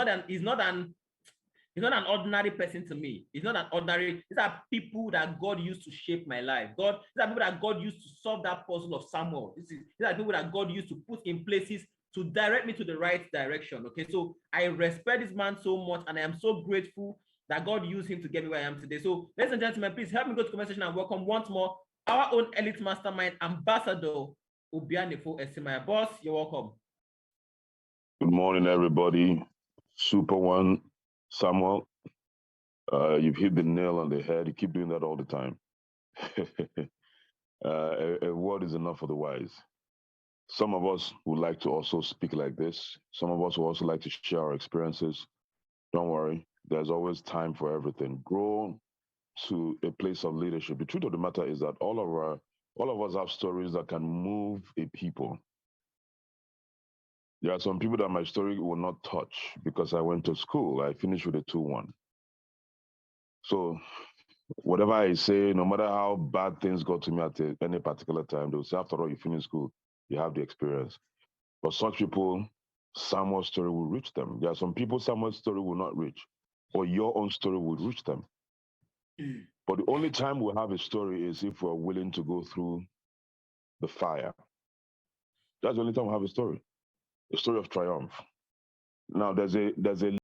ordinary person to me. He's not an ordinary. These are people that God used to shape my life. These are people that God used to solve that puzzle of Samuel. These are people that God used to put in places to direct me to the right direction. Okay, so I respect this man so much, and I am so grateful that God used him to get me where I am today. So, ladies and gentlemen, please help me go to the comment section and welcome once more our own elite mastermind, Ambassador Obianefo Esimaya. Boss, you're welcome. Good morning, everybody. Super one, Samuel. You've hit the nail on the head. You keep doing that all the time. A word is enough for the wise. Some of us would like to also speak like this. Some of us would also like to share our experiences. Don't worry, there's always time for everything. Grow to a place of leadership. The truth of the matter is that all of us have stories that can move a people. There are some people that my story will not touch because I went to school. I finished with a 2-1. So whatever I say, no matter how bad things go to me at any particular time, they'll say, after all, you finish school, you have the experience. But such people, Samuel's story will reach them. There are some people Samuel's story will not reach, or your own story will reach them. But the only time we'll have a story is if we're willing to go through the fire. That's the only time we'll have a story of triumph. Now, there's a